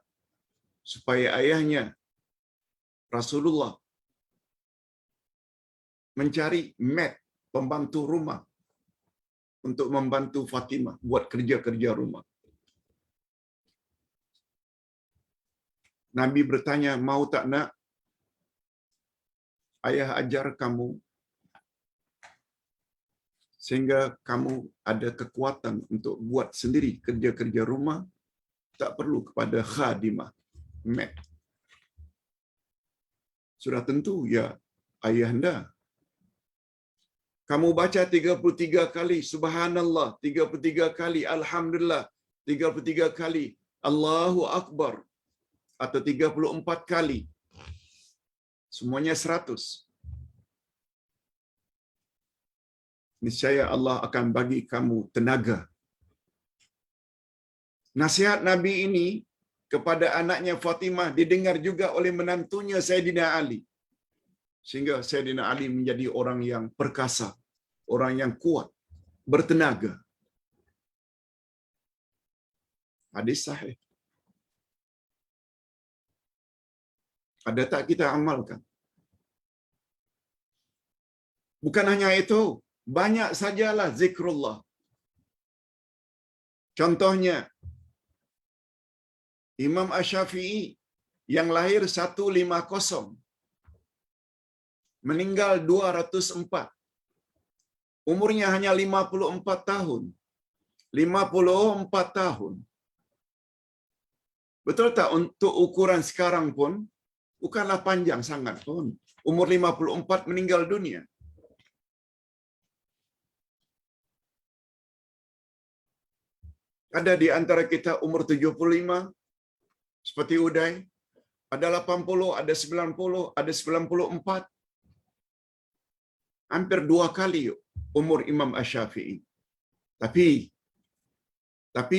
supaya ayahnya, Rasulullah, mencari maid, pembantu rumah, untuk membantu Fatimah buat kerja-kerja rumah. Nabi bertanya, mau tak nak ayah ajar kamu sehingga kamu ada kekuatan untuk buat sendiri kerja-kerja rumah, tak perlu kepada khadimah, maid. Sudah tentu ya ayahanda. Kamu baca 33 kali subhanallah, 33 kali alhamdulillah, 33 kali Allahu Akbar, atau 34 kali Semuanya 100. Niscaya Allah akan bagi kamu tenaga. Nasihat Nabi ini kepada anaknya Fatimah didengar juga oleh menantunya Sayyidina Ali. Sehingga Sayyidina Ali menjadi orang yang perkasa, orang yang kuat, bertenaga. Hadis sahih. Ada tak kita amalkan? Bukan hanya itu, banyak sajalah zikrullah. Contohnya, Imam Asy-Syafi'i yang lahir 150, meninggal 204. Umurnya hanya 54 tahun. 54 tahun. Betul tak untuk ukuran sekarang pun, bukanlah panjang sangat pun. Umur 54 meninggal dunia. Ada di antara kita umur 75, seperti Uday, ada 80, ada 90, ada 94. Hampir 2 kali umur Imam Asy-Syafi'i. Tapi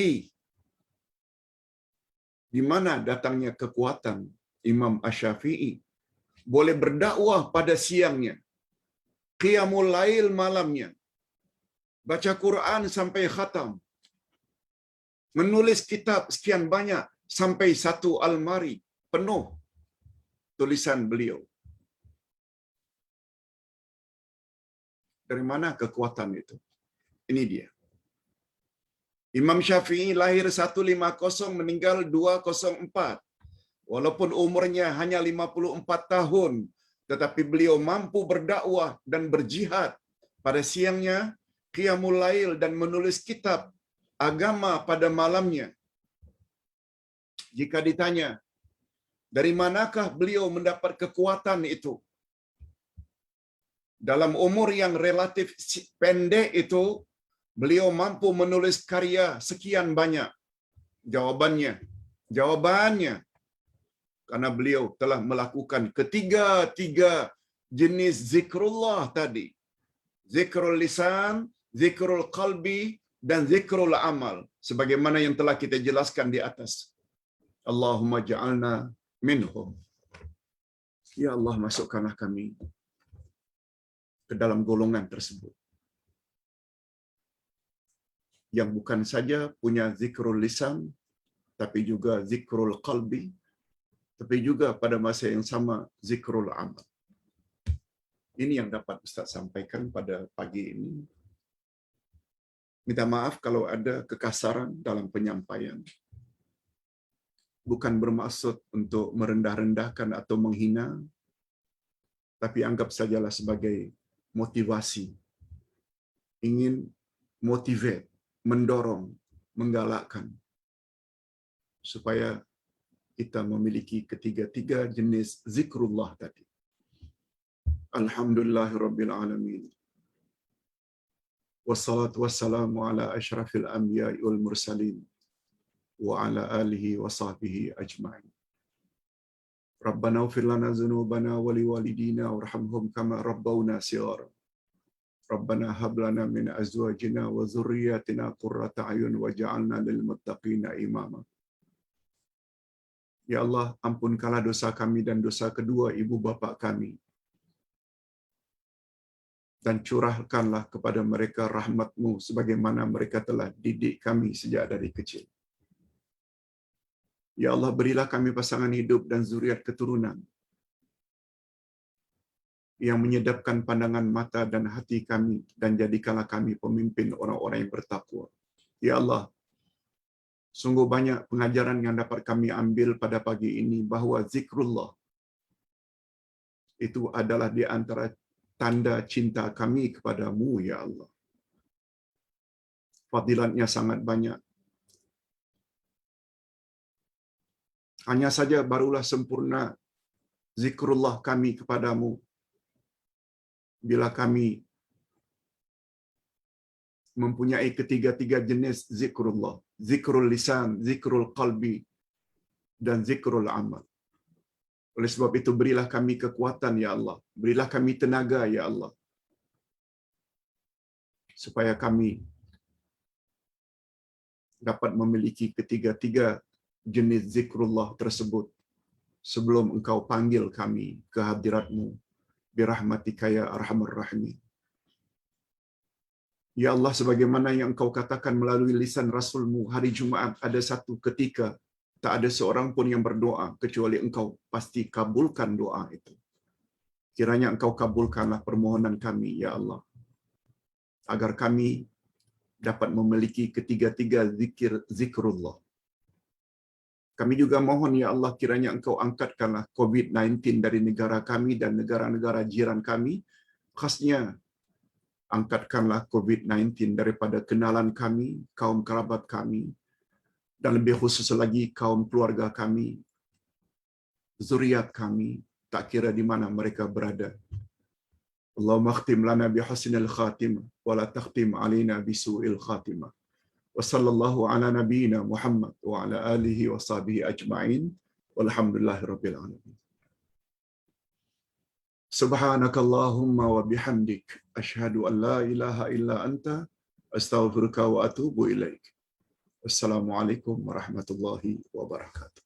di mana datangnya kekuatan Imam Asy-Syafi'i? Boleh berdakwah pada siangnya, qiyamul lail malamnya, baca Quran sampai khatam, menulis kitab sekian banyak sampai 1 almari penuh tulisan beliau. Dari mana kekuatan itu? Ini dia. Imam Syafi'i lahir 150, meninggal 204. Walaupun umurnya hanya 54 tahun, tetapi beliau mampu berdakwah dan berjihad pada siangnya, qiyamul lail, dan menulis kitab agama pada malamnya. Jika ditanya, dari manakah beliau mendapat kekuatan itu? Dalam umur yang relatif pendek itu, beliau mampu menulis karya sekian banyak. Jawabannya, karena beliau telah melakukan ketiga-tiga jenis zikrullah tadi. Zikrul lisan, zikrul qalbi, dan zikrul amal. Sebagaimana yang telah kita jelaskan di atas. Allahumma ja'alna minhum. Ya Allah, masukkanlah kami ke dalam golongan tersebut. Yang bukan saja punya zikrul lisan, tapi juga zikrul qalbi, tapi juga pada masa yang sama zikrul amal. Ini yang dapat Ustaz sampaikan pada pagi ini. Minta maaf kalau ada kekasaran dalam penyampaian. Bukan bermaksud untuk merendah-rendahkan atau menghina, tapi anggap sajalah sebagai motivasi. Ingin motivate, mendorong, menggalakkan supaya kita memiliki ketiga-tiga jenis zikrullah tadi. Alhamdulillahirabbil alamin. Wassalatu wassalamu ala asyrafil anbiya'i wal mursalin wa ala alihi wa sahbihi ajma'in. Rabbana ighfir lana dzunubana wa liwalidina warhamhum kama rabbawna shighara. Rabbana hab lana min azwajina wa dhurriyyatina qurrata a'yun waj'alna lil muttaqina imama. Ya Allah, ampunkanlah dosa kami dan dosa kedua ibu bapa kami. Dan curahkanlah kepada mereka rahmat-Mu sebagaimana mereka telah didik kami sejak dari kecil. Ya Allah, berilah kami pasangan hidup dan zuriat keturunan yang menyedapkan pandangan mata dan hati kami, dan jadikanlah kami pemimpin orang-orang yang bertakwa. Ya Allah, sungguh banyak pengajaran yang dapat kami ambil pada pagi ini bahawa zikrullah itu adalah di antara tanda cinta kami kepadamu, ya Allah. Fadilatnya sangat banyak. Hanya saja barulah sempurna zikrullah kami kepadamu bila kami mempunyai ketiga-tiga jenis zikrullah. Zikrul lisan, zikrul qalbi, dan zikrul amal. Oleh sebab itu berilah kami kekuatan ya Allah, berilah kami tenaga ya Allah, supaya kami dapat memiliki ketiga-tiga jenis zikrullah tersebut sebelum Engkau panggil kami ke hadirat-Mu birahmatika ya arhamar rahimin. Ya Allah, sebagaimana yang Engkau katakan melalui lisan Rasul-Mu, hari Jumaat ada satu ketika tak ada seorang pun yang berdoa kecuali Engkau pasti kabulkan doa itu. Kiranya Engkau kabulkanlah permohonan kami ya Allah, agar kami dapat memiliki ketiga-tiga zikrullah. Kami juga mohon ya Allah, kiranya Engkau angkatkanlah COVID-19 dari negara kami dan negara-negara jiran kami, khasnya angkatkanlah COVID-19 daripada kenalan kami, kaum kerabat kami, dan lebih khusus lagi kaum keluarga kami, zuriat kami, tak kira di mana mereka berada. Allahumma akhtim lana bihusnil khatimah, wa la takhtim alina bisu'il khatimah. Wa sallallahu ala nabiyyina Muhammad wa ala alihi wa sahbihi ajma'in. Walhamdulillahi rabbil alamin. Subhanakallahumma wa bihamdik, asyhadu an la ilaha illa anta, astaghfiruka wa atubu ilaik. Wassalamualaikum warahmatullahi wabarakatuh.